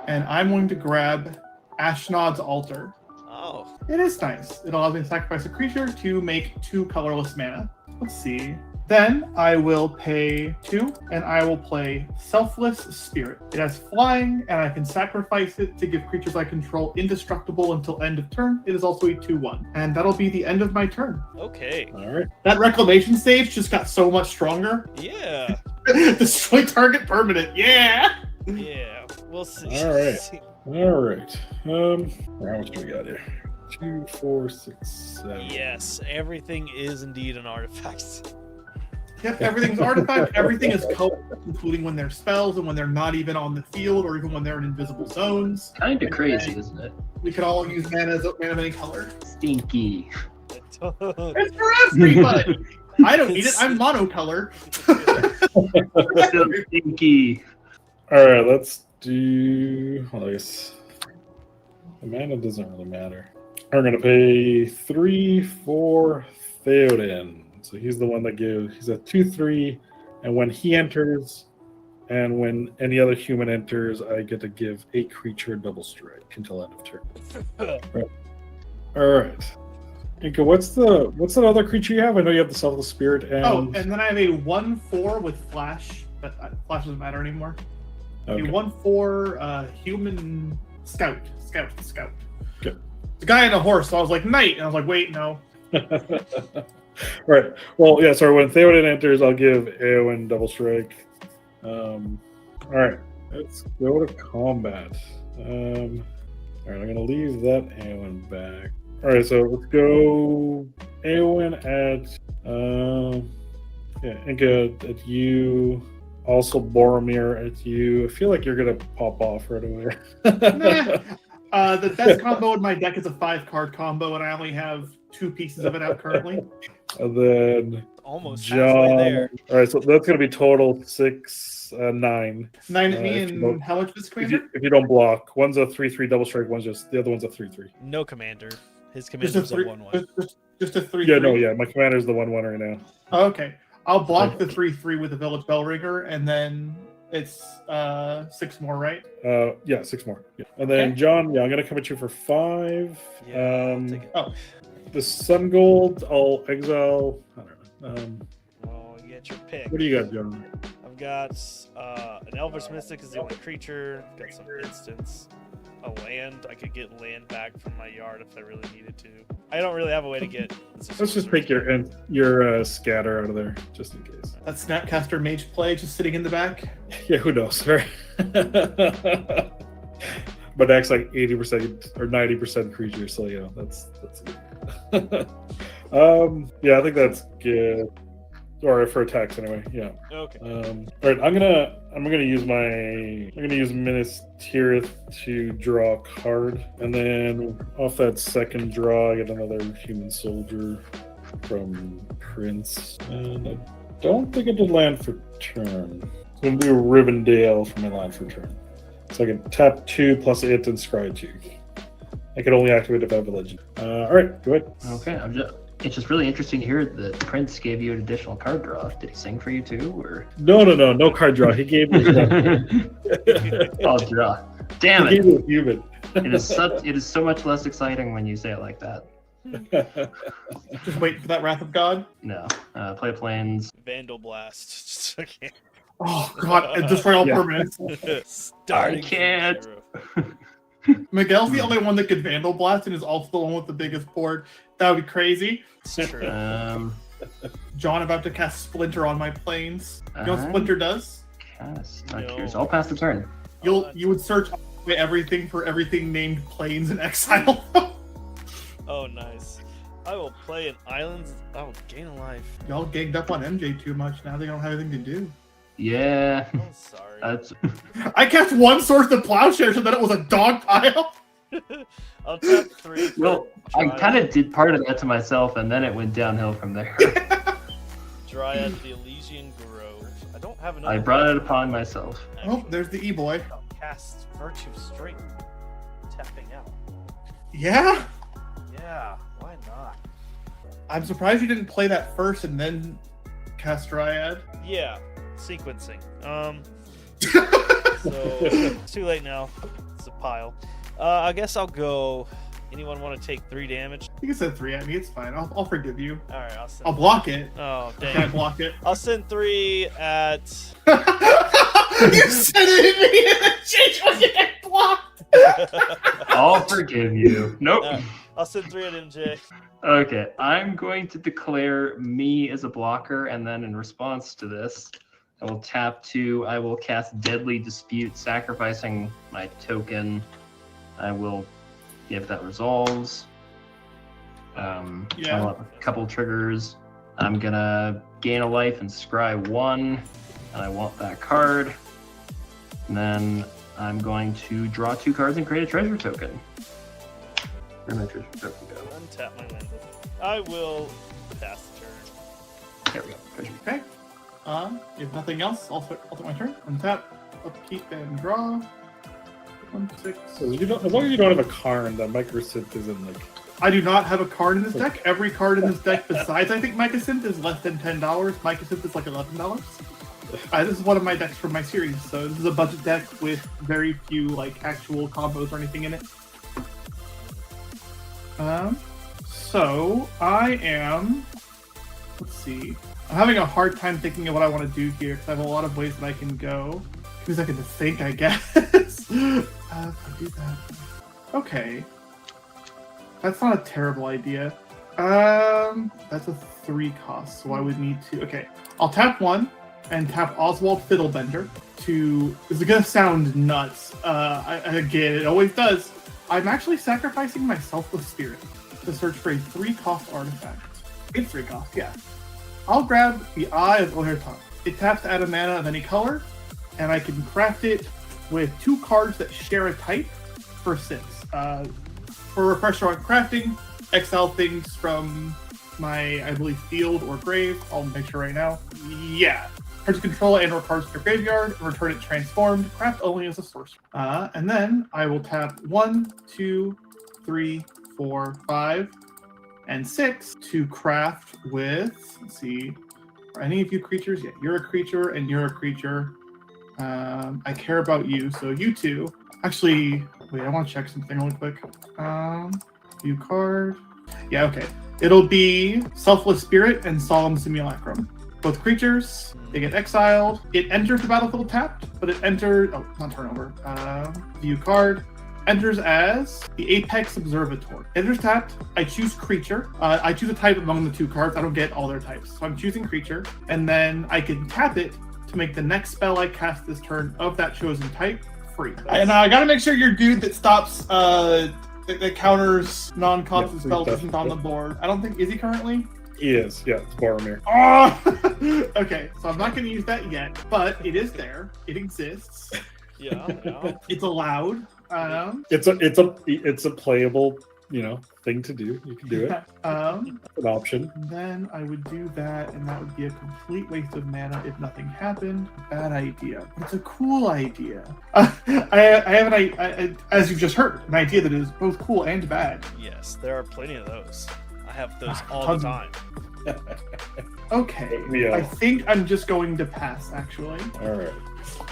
Speaker 4: and I'm going to grab Ashnod's Altar.
Speaker 1: Oh.
Speaker 4: It is nice. It allows me to sacrifice a creature to make 2 colorless mana. Let's see. Then I will pay 2, and I will play Selfless Spirit. It has flying, and I can sacrifice it to give creatures I control indestructible until end of turn. It is also a 2/1. And that'll be the end of my turn.
Speaker 1: Okay.
Speaker 3: All right.
Speaker 4: That Reclamation stage just got so much stronger.
Speaker 1: Yeah.
Speaker 4: Destroy target permanent. Yeah!
Speaker 1: Yeah. We'll see.
Speaker 3: All right. All right. How much do we got here? 2, 4, 6, 7.
Speaker 1: Yes, everything is indeed an artifact.
Speaker 4: Yep, everything's artifact. Everything is color, including when they're spells and when they're not even on the field or even when they're in invisible zones.
Speaker 2: Kind of crazy, isn't it?
Speaker 4: We can all use mana as mana of any color.
Speaker 2: Stinky.
Speaker 4: It's for everybody. I don't need it. I'm monocolor.
Speaker 2: So stinky.
Speaker 3: All right, let's do. Well, I guess the mana doesn't really matter. I'm gonna pay 3 for Theoden. So he's the one that gives. He's a 2/3, and when he enters, and when any other human enters, I get to give a creature double strike until end of turn. Right. All right. Inka, what's that other creature you have? I know you have the Selfless Spirit and.
Speaker 4: Oh, and then I have a 1/4 with Flash, but Flash doesn't matter anymore.
Speaker 3: Okay.
Speaker 4: A 1/4 human scout.
Speaker 3: Okay.
Speaker 4: The guy on a horse, so I was like, knight, and I was like, wait, no.
Speaker 3: Right. Well, yeah. Sorry. When Theoden enters, I'll give Eowyn double strike. All right. Let's go to combat. All right. I'm gonna leave that Eowyn back. All right. So let's go Eowyn at Inka at you. Also Boromir at you. I feel like you're gonna pop off right away.
Speaker 4: Nah. The best combo in my deck is a 5-card combo, and I only have 2 pieces of it out currently.
Speaker 3: And then
Speaker 1: Almost
Speaker 3: John.
Speaker 1: halfway there.
Speaker 3: All right, so that's going to be total 6, 9.
Speaker 4: 9 at me,
Speaker 3: if you
Speaker 4: and
Speaker 3: don't-
Speaker 4: how much this
Speaker 3: If
Speaker 4: commander?
Speaker 3: you don't block, one's a 3/3 double strike. The other one's a 3/3.
Speaker 1: No commander. His
Speaker 4: Just a
Speaker 1: commander's a
Speaker 4: 3.
Speaker 1: 1/1.
Speaker 4: Just a 3.
Speaker 3: Yeah, no, yeah. My commander's the 1/1 right now.
Speaker 4: Oh, okay. I'll block the 3/3 with the Village Bellringer, and then it's 6 more, right?
Speaker 3: Yeah, 6 more. Yeah. And then
Speaker 4: Okay.
Speaker 3: John, yeah, I'm going to come at you for 5.
Speaker 1: Yeah, I'll take it.
Speaker 4: Oh,
Speaker 3: The Sun Gold, I'll exile. I don't know.
Speaker 1: Well, you get your pick.
Speaker 3: What do you got, John?
Speaker 1: I've got an Elvish Mystic is the only creature. I've got some instants. A land. I could get land back from my yard if I really needed to. I don't really have a way to get.
Speaker 3: Let's just take your scatter out of there, just in case.
Speaker 4: that Snapcaster Mage play just sitting in the back.
Speaker 3: Yeah, who knows, right? But that's like 80% or 90% creature, so yeah, that's good. Yeah, I think that's good. Or for attacks anyway, yeah.
Speaker 1: Okay.
Speaker 3: All right, I'm gonna use Minas Tirith to draw a card, and then off that second draw, I get another human soldier from Prince, and I don't think I did land for turn. I'm gonna do Rivendell for my land for turn, so I can tap 2 plus it and scry 2. I can only activate if I have a legend. All right, go ahead.
Speaker 2: Okay, it's just really interesting to hear that Prince gave you an additional card draw. Did he sing for you too, or?
Speaker 3: No card draw. He gave me.
Speaker 2: Oh, draw. Damn
Speaker 3: He
Speaker 2: it!
Speaker 3: gave me a human.
Speaker 2: It is so much less exciting when you say it like that.
Speaker 4: Just wait for that Wrath of God.
Speaker 2: No, play planes.
Speaker 1: Vandal Blast. Just okay.
Speaker 4: Oh God, and destroy all
Speaker 3: Yeah.
Speaker 4: permanents.
Speaker 1: Starting from
Speaker 2: can't.
Speaker 1: 0.
Speaker 4: Miguel's the only one that could Vandal Blast and is also the one with the biggest board. That would be crazy.
Speaker 1: It's true.
Speaker 4: John about to cast Splinter on my planes. You know what Splinter does?
Speaker 2: Cast.
Speaker 1: No.
Speaker 2: Here's all past the turn.
Speaker 4: You would search everything for everything named planes in exile.
Speaker 1: Oh, nice. I will play an islands. Oh, gain a life.
Speaker 4: Y'all ganged up on MJ too much. Now they don't have anything to do.
Speaker 2: Yeah,
Speaker 1: I'm sorry.
Speaker 2: that's
Speaker 4: I cast one source of Plowshare so that it was a dog pile.
Speaker 1: I'll tap 3.
Speaker 2: well. I
Speaker 1: Dryad.
Speaker 2: kind of did part of that to myself, and then it went downhill from there.
Speaker 1: Dryad, the Elysian Grove. I don't have enough.
Speaker 2: I brought it upon myself.
Speaker 4: Oh, there's the E-boy.
Speaker 1: I'll cast Virtue Strength. Tapping out.
Speaker 4: Yeah?
Speaker 1: Yeah, why not?
Speaker 4: I'm surprised you didn't play that first and then cast Dryad.
Speaker 1: Yeah, sequencing. So it's too late now. It's a pile. I guess I'll go. Anyone want to take 3 damage?
Speaker 4: You can send 3 at me. It's fine. I'll forgive you.
Speaker 1: All right, I'll send.
Speaker 4: I'll block it.
Speaker 1: Oh
Speaker 4: Can I
Speaker 1: dang!
Speaker 4: block it?
Speaker 1: I'll send 3 at.
Speaker 4: You said it in me and then change when you get blocked.
Speaker 2: I'll forgive you. Nope.
Speaker 1: I'll send 3 at MJ.
Speaker 2: Okay, I'm going to declare me as a blocker, and then in response to this, I will tap 2. I will cast Deadly Dispute, sacrificing my token. I will, if that resolves. I want a couple triggers. I'm gonna gain a life and scry 1, and I want that card. And then I'm going to draw 2 cards and create a treasure token. Where'd my treasure token go?
Speaker 1: Untap my land. I will pass the turn.
Speaker 2: There we go. Treasure.
Speaker 4: Okay. If nothing else, I'll take my turn. Untap, upkeep, and draw. 1, 6.
Speaker 3: So as long as you don't have a Karn, that Microsynth isn't like.
Speaker 4: I do not have a card in this deck. Every card in this deck besides, I think, Microsynth is less than $10. Microsynth is like $11. This is one of my decks from my series, so this is a budget deck with very few like actual combos or anything in it. So I am. Let's see. I'm having a hard time thinking of what I want to do here because I have a lot of ways that I can go. Because I can just think, I guess. If I do that. Okay. That's not a terrible idea. That's a 3 cost, so I would need to. Okay, I'll tap 1 and tap Oswald Fiddlebender to. This is gonna sound nuts. Again, it always does. I'm actually sacrificing my Selfless Spirit to search for a 3-cost artifact. It's 3 cost, yeah. I'll grab the Eye of Ohertan. It taps to add a mana of any color, and I can craft it with 2 cards that share a type for 6. For a refresher on crafting, exile things from my, I believe, field or grave. I'll make sure right now. Yeah. Cards control and or cards to your graveyard, and return it transformed. Craft only as a sorcerer. And then I will tap 1, 2, 3, 4, 5, and 6 to craft with, let's see, are any of you creatures? Yeah, you're a creature and you're a creature. I care about you, so you two. Actually, wait, I want to check something really quick. View card. Yeah, okay. It'll be Selfless Spirit and Solemn Simulacrum. Both creatures, they get exiled. It enters the battlefield tapped, but it enters. Oh, not turnover. View card. Enters as the Apex Observatory. Enters tapped. I choose creature. I choose a type among the 2 cards. I don't get all their types. So I'm choosing creature. And then I can tap it to make the next spell I cast this turn of that chosen type free. And I gotta make sure your dude that stops, that counters non-constant spells isn't on the board. I don't think, is he currently?
Speaker 3: He is, yeah, it's Boromir.
Speaker 4: Oh! Okay, so I'm not gonna use that yet, but it is there. It exists.
Speaker 1: Yeah.
Speaker 4: It's allowed.
Speaker 3: It's a playable, thing to do. You can do it. An option.
Speaker 4: Then I would do that, and that would be a complete waste of mana if nothing happened. Bad idea. But it's a cool idea. I have as you've just heard, an idea that is both cool and bad.
Speaker 1: Yes, there are plenty of those. I have those all the time.
Speaker 4: Okay.
Speaker 3: Yeah.
Speaker 4: I think I'm just going to pass, actually.
Speaker 3: All right.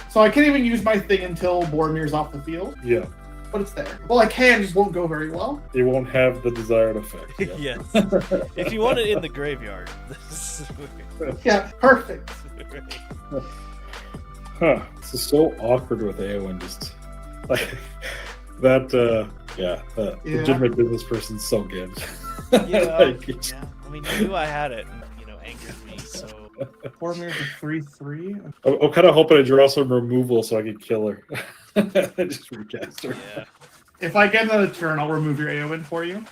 Speaker 4: So I can't even use my thing until Boromir's off the field.
Speaker 3: Yeah.
Speaker 4: But it's there. Well, I can, just won't go very well.
Speaker 3: It won't have the desired effect. Yeah.
Speaker 1: Yes. If you want it in the graveyard. This is
Speaker 4: Yeah, perfect.
Speaker 3: Huh. This is so awkward with AoN. Just like that. Yeah. Legitimate business person's so good.
Speaker 1: Yeah. Yeah. I mean, you knew I had it, and angered me. So.
Speaker 4: Boromir's a 3/3.
Speaker 3: I'm kind of hoping I draw some removal so I can kill her. Just recast her.
Speaker 1: Yeah.
Speaker 4: If I get another turn, I'll remove your AoN for you.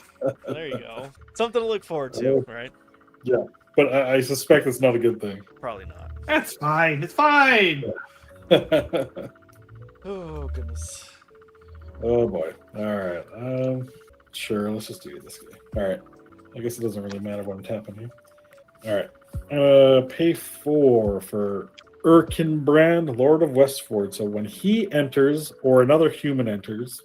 Speaker 1: There you go. Something to look forward to, right?
Speaker 3: Yeah, but I suspect it's not a good thing.
Speaker 1: Probably not.
Speaker 4: That's fine. It's fine.
Speaker 1: Oh goodness.
Speaker 3: Oh boy. All right. Sure. Let's just do this guy. All right. I guess it doesn't really matter what I'm tapping here. All right. Pay 4 for Erkenbrand, Lord of Westford. So when he enters or another human enters,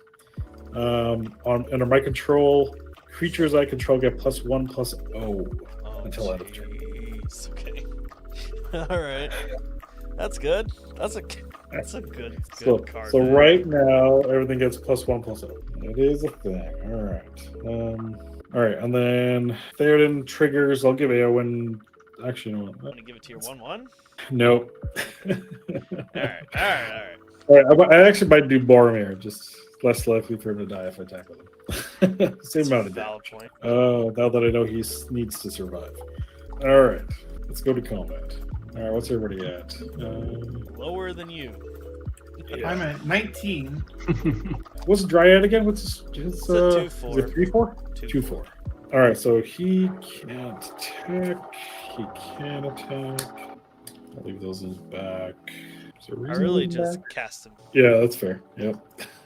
Speaker 3: under my control, creatures I control get +1/+0 until end of turn.
Speaker 1: Okay. All right. That's good. That's a good card.
Speaker 3: So right now everything gets +1/+0. It is a thing. All right. All right, and then Theoden triggers. I'll give AoN. Actually, no.
Speaker 1: I'm gonna give it to your 1/1.
Speaker 3: Nope.
Speaker 1: All right.
Speaker 3: I actually might do Boromir. Just less likely for him to die if I tackle him. Same amount of
Speaker 1: valid
Speaker 3: damage.
Speaker 1: point.
Speaker 3: Oh, now that I know he needs to survive. All right, let's go to combat. All right, what's everybody at?
Speaker 1: Lower than you.
Speaker 3: Yeah.
Speaker 4: I'm at 19.
Speaker 3: What's Dryad again? What's his
Speaker 1: It's a 2/4.
Speaker 3: Is it 3/4? 2/4. All right, so he can't attack. He can attack. I'll leave those in his back. Is there a
Speaker 1: I
Speaker 3: reason
Speaker 1: really
Speaker 3: to leave them
Speaker 1: just
Speaker 3: back?
Speaker 1: cast him.
Speaker 3: Yeah, that's fair. Yep.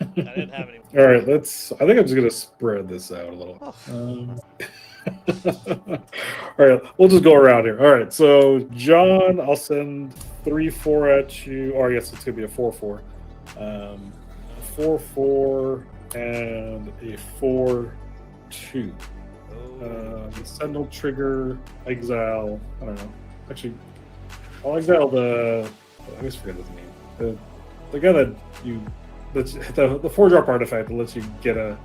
Speaker 1: I didn't have any.
Speaker 3: All right, I think I'm just gonna spread this out a little.
Speaker 1: Oh.
Speaker 3: All right, we'll just go around here. All right, so John, I'll send 3/4 at you. Or yes, it's gonna be a 4/4. 4/4 and a 4/2. Sentinel trigger, exile. I don't know. Actually, I'll exile I always forget his name. The guy that the 4-drop artifact that lets you get a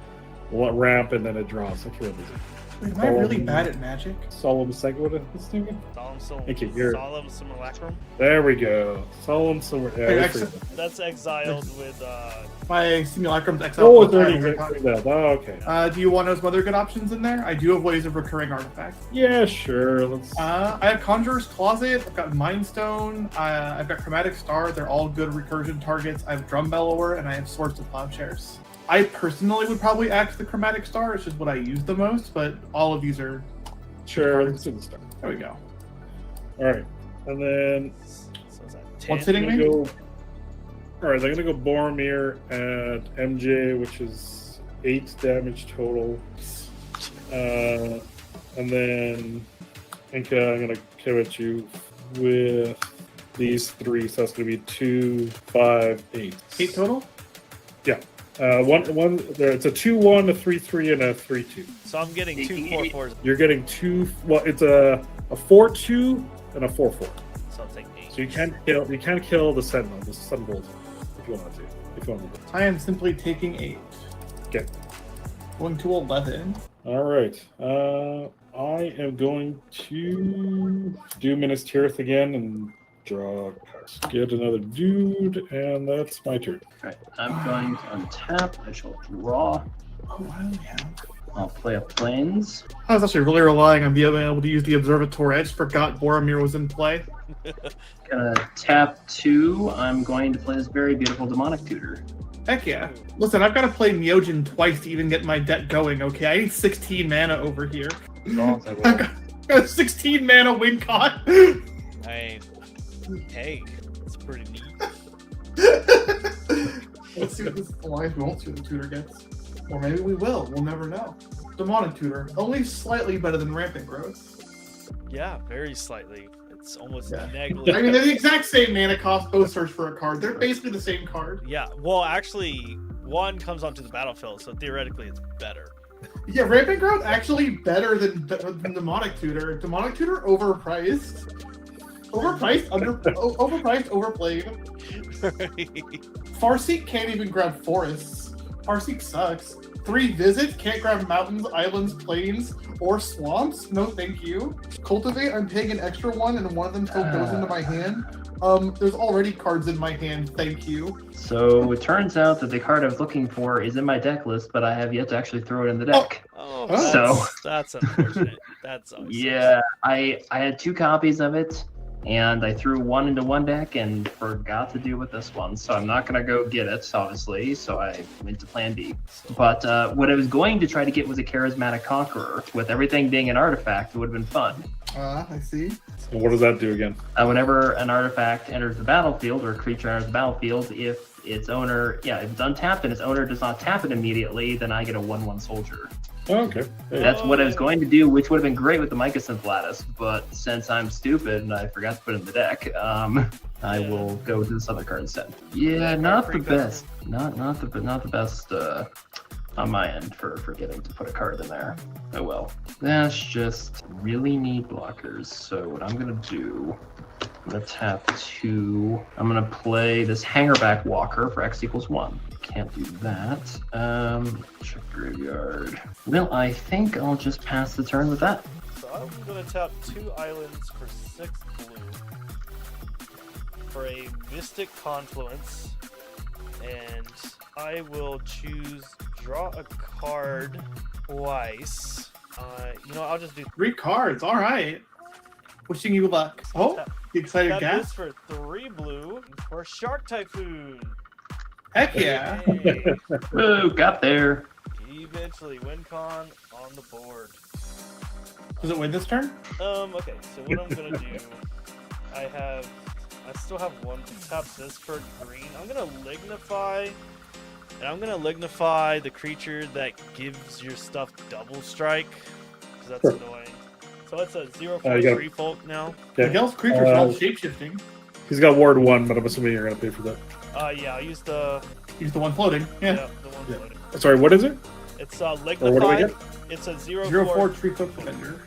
Speaker 3: ramp and then it draws. I can't remember his name.
Speaker 4: Wait, am I really bad at Magic?
Speaker 3: Solemn Second. What is this name again? Thank you.
Speaker 1: Solemn Simulacrum.
Speaker 3: There we go. Solemn Simulacrum.
Speaker 1: That's exiled with.
Speaker 4: My Simulacrum's exiled.
Speaker 3: Oh, it's already exiled. Oh, okay.
Speaker 4: Do you want to know some other good options in there? I do have ways of recurring artifacts.
Speaker 3: Yeah, sure. Let's.
Speaker 4: I have Conjurer's Closet. I've got Mind Stone. I've got Chromatic Star. They're all good recursion targets. I have Drum Bellower and I have Swords to Plowshares. I personally would probably axe the Chromatic Star. It's just what I use the most, but all of these are.
Speaker 3: Sure, let's do the star.
Speaker 4: There we go.
Speaker 3: All right, and then
Speaker 4: What's hitting me?
Speaker 3: All right, they're gonna go Boromir at MJ, which is 8 damage total, and then Inca, I'm gonna kill at you with these 3, so that's gonna be 2, 5, 8.
Speaker 4: 8 total?
Speaker 3: Yeah. One there. It's a 2/1, a 3/3, and a 3/2.
Speaker 1: So I'm getting 2 4/4s.
Speaker 3: You're getting 2. Well, it's a 4/2 and a 4/4.
Speaker 1: So I'll take 8.
Speaker 3: So you can't kill the Sentinel, the Sun Bolt, if you want to. If you want to.
Speaker 4: I am simply taking 8.
Speaker 3: Okay.
Speaker 4: Going to 11.
Speaker 3: All right. I am going to do Minas Tirith again and draw cards. Get another dude, and that's my turn.
Speaker 2: Alright, I'm going to untap. I shall draw.
Speaker 4: Oh, what do we have?
Speaker 2: I'll play a Plains.
Speaker 4: I was actually really relying on being able to use the Observatory. I just forgot Boromir was in play.
Speaker 2: Gonna tap 2. I'm going to play this very beautiful Demonic Tutor.
Speaker 4: Heck yeah. Listen, I've got to play Neogen twice to even get my deck going, okay? I need 16 mana over here. I've got 16 mana win con.
Speaker 1: Hey, it's pretty neat.
Speaker 4: Let's see what this alliance. We won't see what the tutor gets. Or maybe we will. We'll never know. Demonic Tutor. Only slightly better than Rampant Growth.
Speaker 1: Yeah, very slightly. It's almost
Speaker 4: Yeah.
Speaker 1: negligible.
Speaker 4: I mean, they're the exact same mana cost, both search for a card. They're basically the same card.
Speaker 1: Yeah, well, actually, one comes onto the battlefield, so theoretically it's better.
Speaker 4: Yeah, Rampant Growth actually better than Demonic Tutor. Demonic Tutor overpriced. Overpriced, overplayed. Farseek can't even grab forests. Farseek sucks. 3 visits, can't grab mountains, islands, plains, or swamps. No thank you. Cultivate, I'm paying an extra 1 and one of them still goes into my hand. There's already cards in my hand, thank you.
Speaker 2: So it turns out that the card I was looking for is in my deck list, but I have yet to actually throw it in the deck.
Speaker 1: Oh,
Speaker 2: So-
Speaker 1: that's unfortunate. That's always
Speaker 2: Yeah, I had 2 copies of it, and I threw one into one deck and forgot to do with this one. So I'm not going to go get it, obviously, so I went to plan B. But what I was going to try to get was a Charismatic Conqueror. With everything being an artifact, it would have been fun.
Speaker 4: I see.
Speaker 3: And what does that do again?
Speaker 2: Whenever an artifact enters the battlefield, or a creature enters the battlefield, if its owner, if it's untapped and its owner does not tap it immediately, then I get a 1/1 soldier.
Speaker 3: Oh, okay. Hey.
Speaker 2: That's what I was going to do, which would have been great with the Mycosynth Lattice, but since I'm stupid and I forgot to put it in the deck, I will go to this other card instead. Yeah, not the best. Not the best on my end for forgetting to put a card in there. Oh well. That's just really neat blockers. So what I'm gonna do, I'm gonna tap 2. I'm gonna play this Hangerback Walker for X = 1. Can't do that. Check graveyard. Well, I think I'll just pass the turn with that.
Speaker 1: So I'm gonna tap 2 islands for 6 blue for a Mystic Confluence, and I will choose draw a card twice. I'll just do
Speaker 4: 3 cards, alright. Wishing you luck. Oh, you excited,
Speaker 1: tap
Speaker 4: Gas?
Speaker 1: this for 3 blue for Shark Typhoon.
Speaker 4: Heck yeah.
Speaker 1: Hey,
Speaker 2: Woo, got there.
Speaker 1: eventually, win con on the board.
Speaker 4: Does it win this turn?
Speaker 1: Okay, so what I'm gonna do, I still have 1 to tap this for green. I'm gonna Lignify, and I'm gonna Lignify the creature that gives your stuff double strike. because that's
Speaker 3: Sure.
Speaker 1: annoying. So it's a 0/4
Speaker 3: you gotta-
Speaker 1: tree folk now.
Speaker 3: Okay.
Speaker 4: Miguel's creatures are all shapeshifting.
Speaker 3: He's got ward 1, but I'm assuming you're gonna pay for that.
Speaker 1: Yeah, I'll use the
Speaker 4: He's the one floating. Yeah.
Speaker 1: the one
Speaker 3: Yeah.
Speaker 1: floating.
Speaker 3: Sorry, what is it?
Speaker 1: It's
Speaker 3: Or what do we
Speaker 1: Lignified.
Speaker 3: get?
Speaker 1: It's a 0/4.
Speaker 4: 0/4 tree folk defender.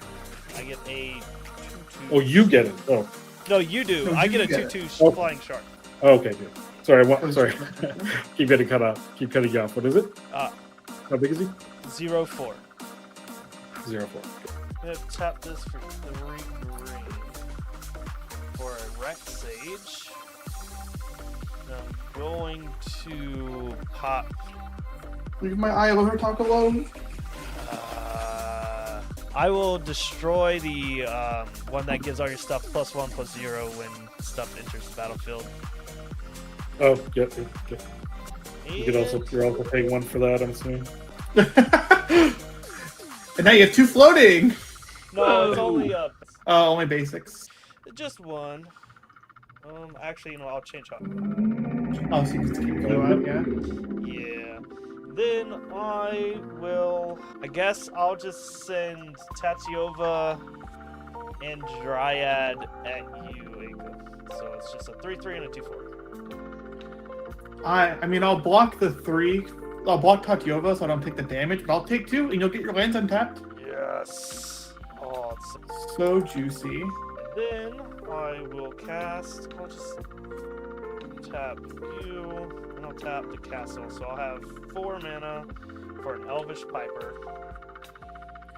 Speaker 1: I get a 2/2.
Speaker 3: Oh, you get it. Oh,
Speaker 1: No, you do.
Speaker 4: No,
Speaker 1: I
Speaker 4: you
Speaker 1: get a
Speaker 4: get it.
Speaker 1: 2/2
Speaker 3: Oh.
Speaker 1: flying shark.
Speaker 3: okay, good. Sorry, sorry. Keep getting cut off. Keep cutting you off. What is it? How big is he?
Speaker 1: 0/4.
Speaker 3: 0/4.
Speaker 1: I'm gonna tap this for 3 green for a Wreck Sage. And I'm going to pop.
Speaker 4: Leave my eye over her talk alone.
Speaker 1: I will destroy the one that gives all your stuff +1/+0 when stuff enters the battlefield.
Speaker 3: Oh, yeah. You could also, you're also paying 1 for that, I'm assuming.
Speaker 4: And now you have 2 floating.
Speaker 1: No, it's only
Speaker 4: Only basics.
Speaker 1: just 1. Actually, I'll change up.
Speaker 4: Oh, so you can keep going out, yeah.
Speaker 1: Yeah. Then I guess I'll just send Tatiova and Dryad at you, Ika. So it's just a 3/3 and a 2/4.
Speaker 4: I mean, I'll block the 3. I'll block Tatiova so I don't take the damage, but I'll take 2 and you'll get your lands untapped.
Speaker 1: Yes. Oh, it's
Speaker 4: So juicy.
Speaker 1: then I will cast. I'll just tap you, and I'll tap the castle. So I'll have 4 mana for an Elvish Piper,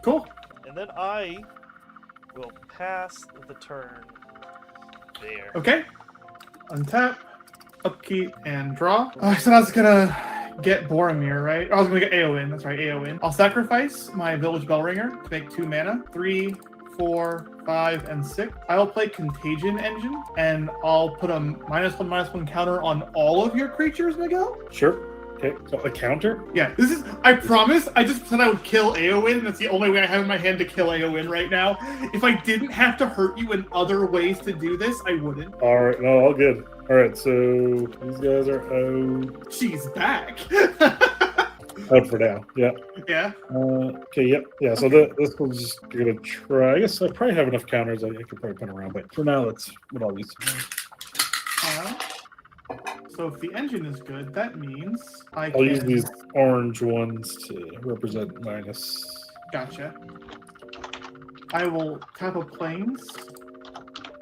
Speaker 4: Cool.
Speaker 1: and then I will pass the turn there.
Speaker 4: Okay. Untap, upkeep, and draw. So that's gonna get Boromir, right? I was gonna get Eowyn. That's right, Eowyn. I'll sacrifice my Village Bellringer to make 2 mana. 3, 4, 5, and 6. I will play Contagion Engine, and I'll put a -1/-1 counter on all of your creatures, Miguel.
Speaker 3: Sure. Okay, so a counter?
Speaker 4: Yeah, this is. I promise. I just said I would kill Eowyn, and that's the only way I have in my hand to kill Eowyn right now. If I didn't have to hurt you in other ways to do this, I wouldn't.
Speaker 3: Alright, no, all good. Alright, so these guys are out.
Speaker 4: She's back.
Speaker 3: Out for now, yeah.
Speaker 4: Yeah.
Speaker 3: Okay, yep. Yeah, so this one's just gonna try. I guess I probably have enough counters I could probably put around, but for now, let's what all these.
Speaker 4: So if the engine is good, that means I
Speaker 3: I'll use these orange ones to represent minus.
Speaker 4: Gotcha. I will tap a Plains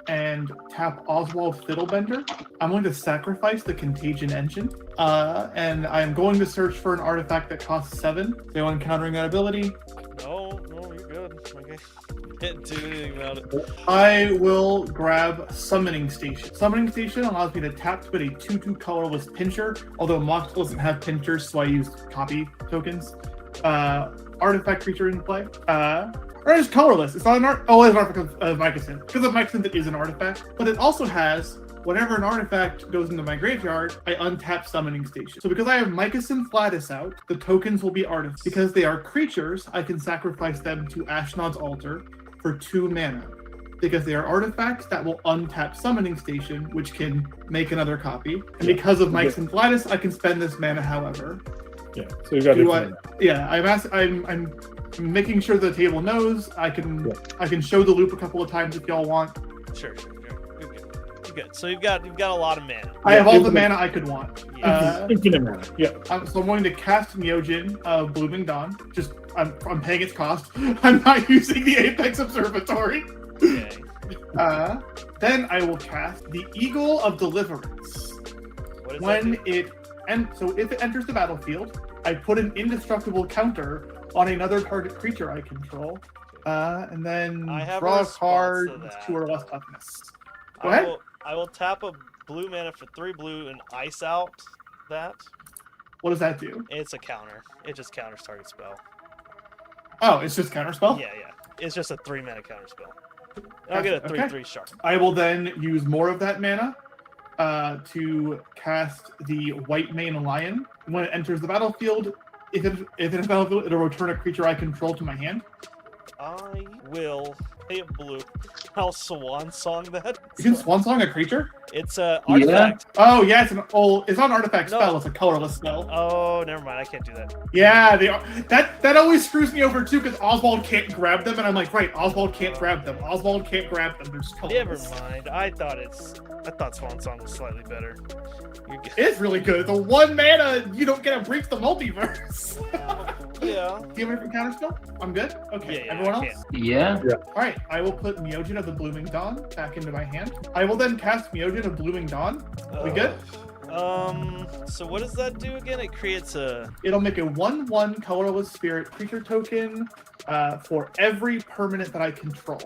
Speaker 4: and tap Oswald Fiddlebender. I'm going to sacrifice the Contagion Engine. And I'm going to search for an artifact that costs 7. Anyone countering that ability?
Speaker 1: No, you're good. Okay. Can't do anything about it.
Speaker 4: I will grab Summoning Station. Summoning Station allows me to tap to put a 2/2 colorless pincher, although Mox doesn't have pinchers, so I used copy tokens. Artifact creature in play. Or it's colorless. It's not an art. Oh, it's an artifact of Mycosynth. Because of Mycosynth, it is an artifact. But it also has, whenever an artifact goes into my graveyard, I untap Summoning Station. So because I have Mycosynth Flatus out, the tokens will be artifacts. Because they are creatures, I can sacrifice them to Ashnod's Altar for 2 mana. Because they are artifacts that will untap Summoning Station, which can make another copy. And because of Mycosynth Flatus, I can spend this mana however.
Speaker 3: Yeah, so you got
Speaker 4: Do
Speaker 3: it.
Speaker 4: Yeah, I'm making sure the table knows. I can show the loop a couple of times if y'all want.
Speaker 1: Sure. You're good. So you've got a lot of mana.
Speaker 4: I have all the mana I could want.
Speaker 3: Infinite mana. Yeah.
Speaker 4: So I'm going to cast Myojin of Blooming Dawn. Just I'm paying its cost. I'm not using the Apex Observatory.
Speaker 1: Okay.
Speaker 4: Then I will cast the Eagle of Deliverance.
Speaker 1: What is
Speaker 4: When
Speaker 1: that do?
Speaker 4: so if it enters the battlefield, I put an indestructible counter on another target creature I control, and then
Speaker 1: I have a
Speaker 4: draw a
Speaker 1: response
Speaker 4: card
Speaker 1: to
Speaker 4: with
Speaker 1: that.
Speaker 4: 2 or less toughness. Go ahead.
Speaker 1: I will tap a blue mana for 3 blue and ice out that.
Speaker 4: What does that do?
Speaker 1: It's a counter. It just counters target spell.
Speaker 4: Oh, it's just counterspell?
Speaker 1: Yeah. It's just a 3 mana counter spell. And I'll get a 3/3 sharp.
Speaker 4: I will then use more of that mana to cast the White Mane Lion. When it enters the battlefield, if it is battlefield, it'll return a creature I control to my hand.
Speaker 1: I will pay a blue. I'll swan song that.
Speaker 4: You can swan song a creature?
Speaker 1: It's a artifact.
Speaker 4: Oh yeah, it's it's not an artifact
Speaker 1: No.
Speaker 4: spell. It's a colorless spell.
Speaker 1: Oh, never mind. I can't do that.
Speaker 4: Yeah, that always screws me over too because Oswald can't grab them, and I'm like, right, Oswald can't grab them. Oswald can't grab them. They're just
Speaker 1: Never
Speaker 4: colorless.
Speaker 1: mind. I thought swan song was slightly better. You're good.
Speaker 4: It's really good. The 1 mana, you don't get to breach the multiverse.
Speaker 1: Yeah.
Speaker 4: Do you have a different counter spell? I'm good. Okay.
Speaker 1: Yeah,
Speaker 4: Everyone
Speaker 1: I
Speaker 4: else?
Speaker 2: Yeah.
Speaker 4: All right. I will put Myojin of the Blooming Dawn back into my hand. I will then cast Myojin of Blooming Dawn. We good?
Speaker 1: So what does that do again? It creates a.
Speaker 4: It'll make a 1/1 colorless spirit creature token for every permanent that I control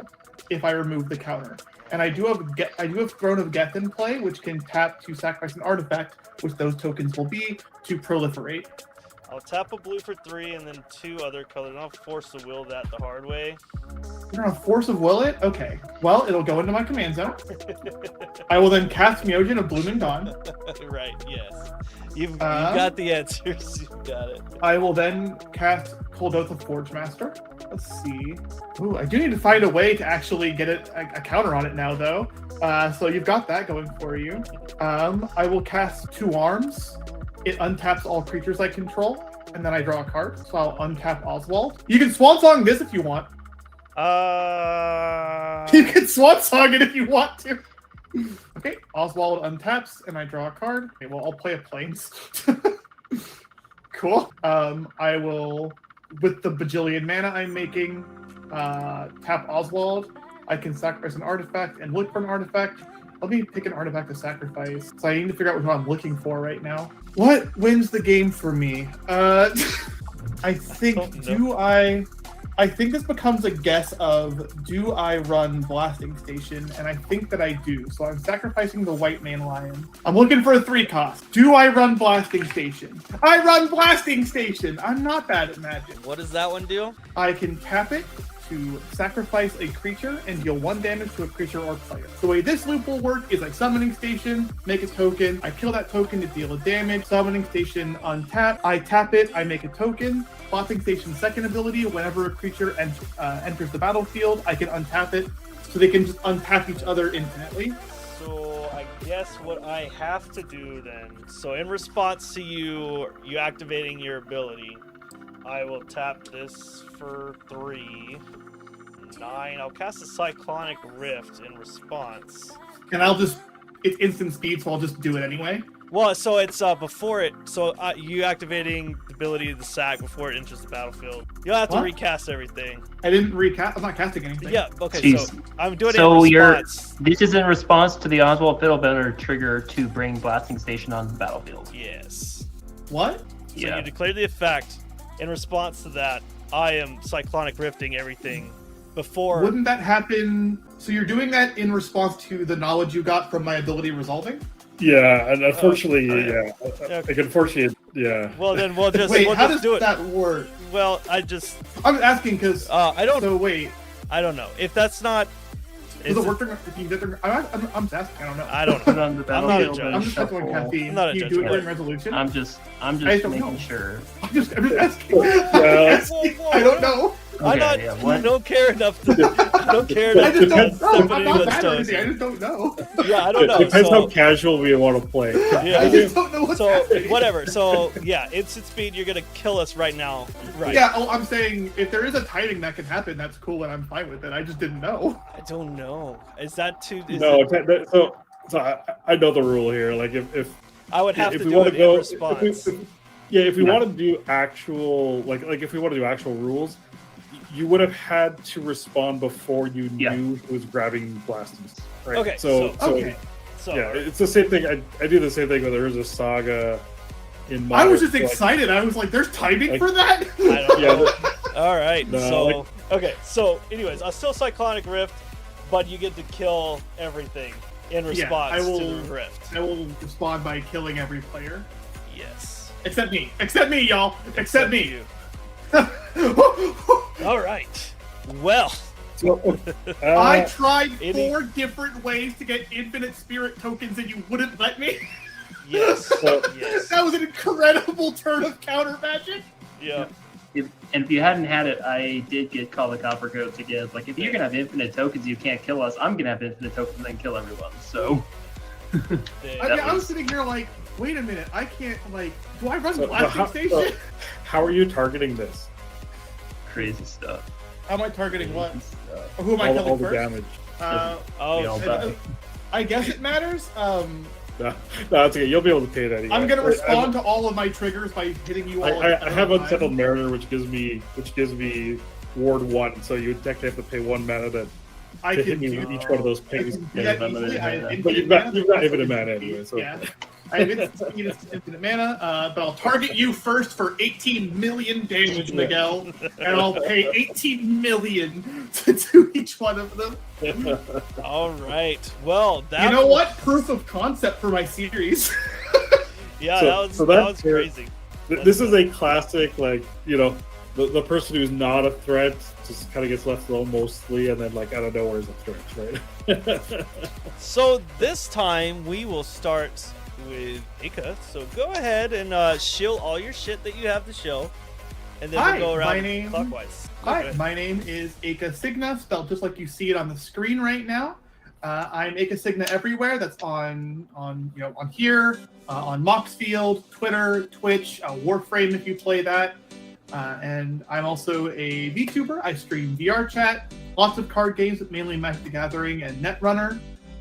Speaker 4: if I remove the counter. And I do have Throne of Geth in play, which can tap to sacrifice an artifact, which those tokens will be, to proliferate.
Speaker 1: I'll tap a blue for 3 and then 2 other colors. I'll force the will that the hard way.
Speaker 4: You're gonna force of will it? Okay. Well, it'll go into my command zone. I will then cast Myojin of Blooming Dawn.
Speaker 1: Right. Yes. You've got the answers. You've got it.
Speaker 4: I will then cast Cold Oath of Forge Master. Let's see. Ooh, I do need to find a way to actually get a counter on it now, though. So you've got that going for you. I will cast 2 Arms. It untaps all creatures I control, and then I draw a card. So I'll untap Oswald. You can Swan Song this if you want. You can Swan Song it if you want to. Okay, Oswald untaps, and I draw a card. Okay, well, I'll play a Plains. Cool. I will, with the bajillion mana I'm making, tap Oswald. I can sacrifice an artifact and look for an artifact. Let me pick an artifact to sacrifice. So I need to figure out what I'm looking for right now. What wins the game for me? I think, I think this becomes a guess of, do I run Blasting Station? And I think that I do. So I'm sacrificing the White Mane Lion. I'm looking for a 3 cost. Do I run Blasting Station? I run Blasting Station! I'm not bad at Magic.
Speaker 1: What does that one do?
Speaker 4: I can tap it to sacrifice a creature and deal 1 damage to a creature or player. The way this loop will work is I Summoning Station, make a token, I kill that token to deal a damage, Summoning Station untap, I tap it, I make a token, Blasting Station's second ability, whenever a creature enters the battlefield, I can untap it, so they can just untap each other infinitely.
Speaker 1: So I guess what I have to do then, so in response to you activating your ability, I will tap this for 3, 9. I'll cast a Cyclonic Rift in response.
Speaker 4: And it's instant speed, so I'll just do it anyway.
Speaker 1: Well, so it's before it. So you activating the ability of the sack before it enters the battlefield. You'll have to recast everything.
Speaker 4: I didn't recast. I'm not casting anything.
Speaker 1: Yeah. Okay.
Speaker 2: Jeez.
Speaker 1: So I'm doing it in response.
Speaker 2: This is in response to the Oswald Fiddlebender trigger to bring Blasting Station on the battlefield.
Speaker 1: Yes.
Speaker 4: What?
Speaker 1: So you declare the effect. In response to that, I am Cyclonic Rifting everything before.
Speaker 4: Wouldn't that happen? So you're doing that in response to the knowledge you got from my ability resolving?
Speaker 3: Yeah, and unfortunately,
Speaker 1: Okay.
Speaker 3: Like, unfortunately, yeah.
Speaker 1: Well, then we'll just
Speaker 4: Wait,
Speaker 1: we'll
Speaker 4: how
Speaker 1: just
Speaker 4: does
Speaker 1: do it.
Speaker 4: that work?
Speaker 1: Well,
Speaker 4: I'm asking because
Speaker 1: I don't.
Speaker 4: So wait,
Speaker 1: I don't know if that's not.
Speaker 4: does it work? If you get the, I'm just asking. I don't know.
Speaker 1: I don't
Speaker 2: Put
Speaker 1: know.
Speaker 2: on the
Speaker 1: I'm not a
Speaker 2: battlefield
Speaker 1: judge.
Speaker 2: and
Speaker 4: I'm just asking
Speaker 2: shuffle.
Speaker 4: caffeine.
Speaker 1: I'm not a
Speaker 4: Do you
Speaker 1: judge,
Speaker 4: do it
Speaker 1: but-
Speaker 4: during resolution?
Speaker 2: I'm just
Speaker 4: I don't
Speaker 2: making
Speaker 4: know.
Speaker 2: sure.
Speaker 4: I'm just asking.
Speaker 3: Yeah.
Speaker 4: I don't know.
Speaker 1: I'm not.
Speaker 2: yeah, what?
Speaker 1: Don't care enough to. Don't care
Speaker 4: I
Speaker 1: enough
Speaker 4: just
Speaker 1: to
Speaker 4: don't
Speaker 1: step
Speaker 4: know.
Speaker 1: on
Speaker 4: I'm not
Speaker 1: anyone's
Speaker 4: bad or
Speaker 1: toes.
Speaker 4: anything. I just don't know.
Speaker 1: Yeah, I don't know.
Speaker 3: Depends
Speaker 1: So,
Speaker 3: how casual we want to play.
Speaker 1: yeah.
Speaker 4: I just don't know what's
Speaker 1: So
Speaker 4: happening.
Speaker 1: whatever. So yeah, instant speed. You're gonna kill us right now. Right.
Speaker 4: Yeah, I'm saying if there is a timing that can happen, that's cool and I'm fine with it. I just didn't know.
Speaker 1: I don't know. Is that too?
Speaker 3: No, so I know the rule here. Like if
Speaker 1: I would have
Speaker 3: if
Speaker 1: to
Speaker 3: we
Speaker 1: do
Speaker 3: want
Speaker 1: it
Speaker 3: to go,
Speaker 1: in response.
Speaker 3: if we want to do actual if we want to do actual rules, you would have had to respond before you knew who was grabbing blasters, right?
Speaker 1: Okay.
Speaker 4: Okay.
Speaker 1: So
Speaker 3: yeah, it's the same thing. I do the same thing when there is a saga in
Speaker 4: I was
Speaker 3: Modern,
Speaker 4: just excited. I was like, there's timing
Speaker 3: like-
Speaker 4: for that?
Speaker 1: I don't
Speaker 3: Yeah,
Speaker 1: know. All right.
Speaker 3: No,
Speaker 1: So okay. So anyways, I'll still Cyclonic Rift, but you get to kill everything in response
Speaker 4: I will-
Speaker 1: to the rift.
Speaker 4: I will respond by killing every player.
Speaker 1: Yes.
Speaker 4: Except me. Except me, y'all. Except me.
Speaker 1: You. All right. Well.
Speaker 3: So,
Speaker 4: I tried
Speaker 1: any-
Speaker 4: 4 different ways to get infinite spirit tokens and you wouldn't let me.
Speaker 1: Yes.
Speaker 3: So-
Speaker 1: Yes.
Speaker 4: That was an incredible turn of counter magic.
Speaker 1: Yeah.
Speaker 2: if you hadn't had it, I did get Call the Copper Coats again. Like, if you're gonna have infinite tokens, you can't kill us. I'm gonna have infinite tokens and then kill everyone. So.
Speaker 4: I'm sitting here like, wait a minute, I can't, like, do I run
Speaker 3: So,
Speaker 4: blasting station?
Speaker 3: How are you targeting this?
Speaker 2: Crazy stuff.
Speaker 4: How am I targeting what?
Speaker 2: Crazy stuff.
Speaker 4: Who am I
Speaker 3: All
Speaker 4: killing
Speaker 3: the
Speaker 4: first?
Speaker 3: damage.
Speaker 2: We all die.
Speaker 4: I guess it matters.
Speaker 3: No, it's okay. You'll be able to pay that anyway.
Speaker 4: I'm gonna respond to all of my triggers by hitting you all.
Speaker 3: I have Unsettled Mariner, which gives me Ward 1, so you technically have to pay 1 mana to
Speaker 4: I
Speaker 3: hit
Speaker 4: can
Speaker 3: me
Speaker 4: do
Speaker 3: with each one of those pings.
Speaker 4: do that easily. I have
Speaker 3: But you've got infinite mana anyway. So.
Speaker 4: Yeah. I have infinite mana, but I'll target you first for 18 million damage, Miguel, and I'll pay 18 million to do each one of them.
Speaker 1: All right. Well, that
Speaker 4: You know what? Proof of concept for my series.
Speaker 1: Yeah,
Speaker 3: So
Speaker 1: that
Speaker 3: that's
Speaker 1: was crazy.
Speaker 3: This is a classic, like, you know, the person who's not a threat just kind of gets left alone mostly, and then, like, out of nowhere is a threat, right?
Speaker 1: So this time we will start with Ika. So go ahead and shill all your shit that you have to shill, and then
Speaker 4: Hi,
Speaker 1: we'll go
Speaker 4: my
Speaker 1: around
Speaker 4: name-
Speaker 1: clockwise.
Speaker 4: Hi,
Speaker 1: Okay.
Speaker 4: my name is Aka Signa, spelled just like you see it on the screen right now. I'm Aka Signa everywhere. That's on here, on Moxfield, Twitter, Twitch, Warframe if you play that. And I'm also a VTuber. I stream VR chat, lots of card games, but mainly Magic the Gathering and Netrunner.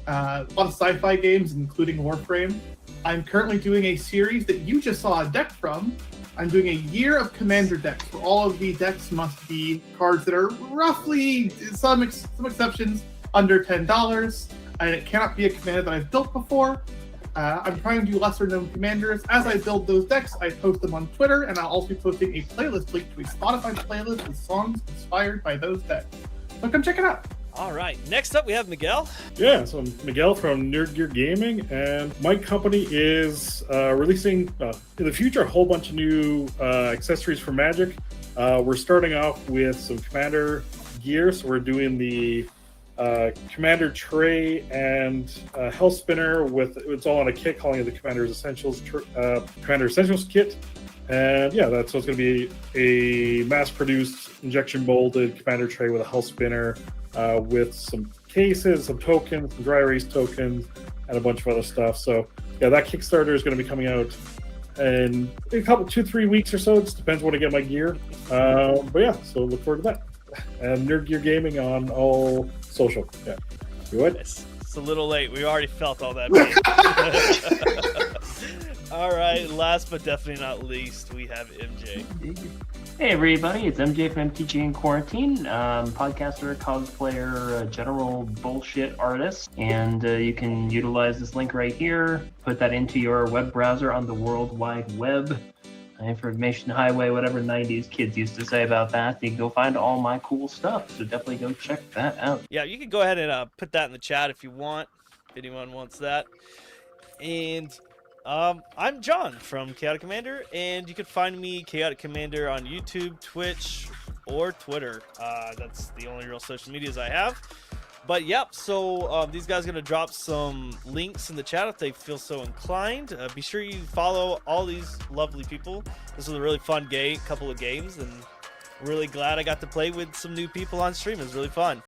Speaker 4: A lot of sci-fi games, including Warframe. I'm currently doing a series that you just saw a deck from. I'm doing a year of Commander decks, where all of the decks must be cards that are roughly, some exceptions, under $10, and it cannot be a commander that I've built before. I'm trying to do lesser known commanders. As I build those decks, I post them on Twitter, and I'll also be posting a playlist link to a Spotify playlist with songs inspired by those decks. So come check it out.
Speaker 1: All right. Next up, we have Miguel.
Speaker 3: Yeah, so I'm Miguel from Nerd Gear Gaming, and my company is releasing in the future a whole bunch of new accessories for Magic. We're starting off with some Commander gear, so we're doing the Commander tray and Hell Spinner it's all on a kit, calling it the Commander's Essentials Commander Essentials kit. And yeah, so it's going to be a mass-produced injection molded Commander tray with a Hell Spinner, with some cases, some tokens, some dry erase tokens, and a bunch of other stuff. So yeah, that Kickstarter is going to be coming out in a couple, 2-3 weeks or so. It just depends when I get my gear. But yeah, so look forward to that. And Nerd Gear Gaming on all social. Yeah. Good.
Speaker 1: It's a little late. We already felt all that pain. All right. Last but definitely not least, we have MJ.
Speaker 2: Hey everybody, it's MJ from MTG in Quarantine, podcaster, cosplayer, general bullshit artist, and you can utilize this link right here, put that into your web browser on the World Wide Web, information highway, whatever 90s kids used to say about that. You can go find all my cool stuff, so definitely go check that out.
Speaker 1: Yeah, you can go ahead and put that in the chat if you want, if anyone wants that. And I'm John from Chaotic Commander, and you can find me Chaotic Commander on YouTube, Twitch, or Twitter. That's the only real social medias I have. But yep, so these guys are going to drop some links in the chat if they feel so inclined. Be sure you follow all these lovely people. This was a really fun couple of games, and really glad I got to play with some new people on stream. It was really fun.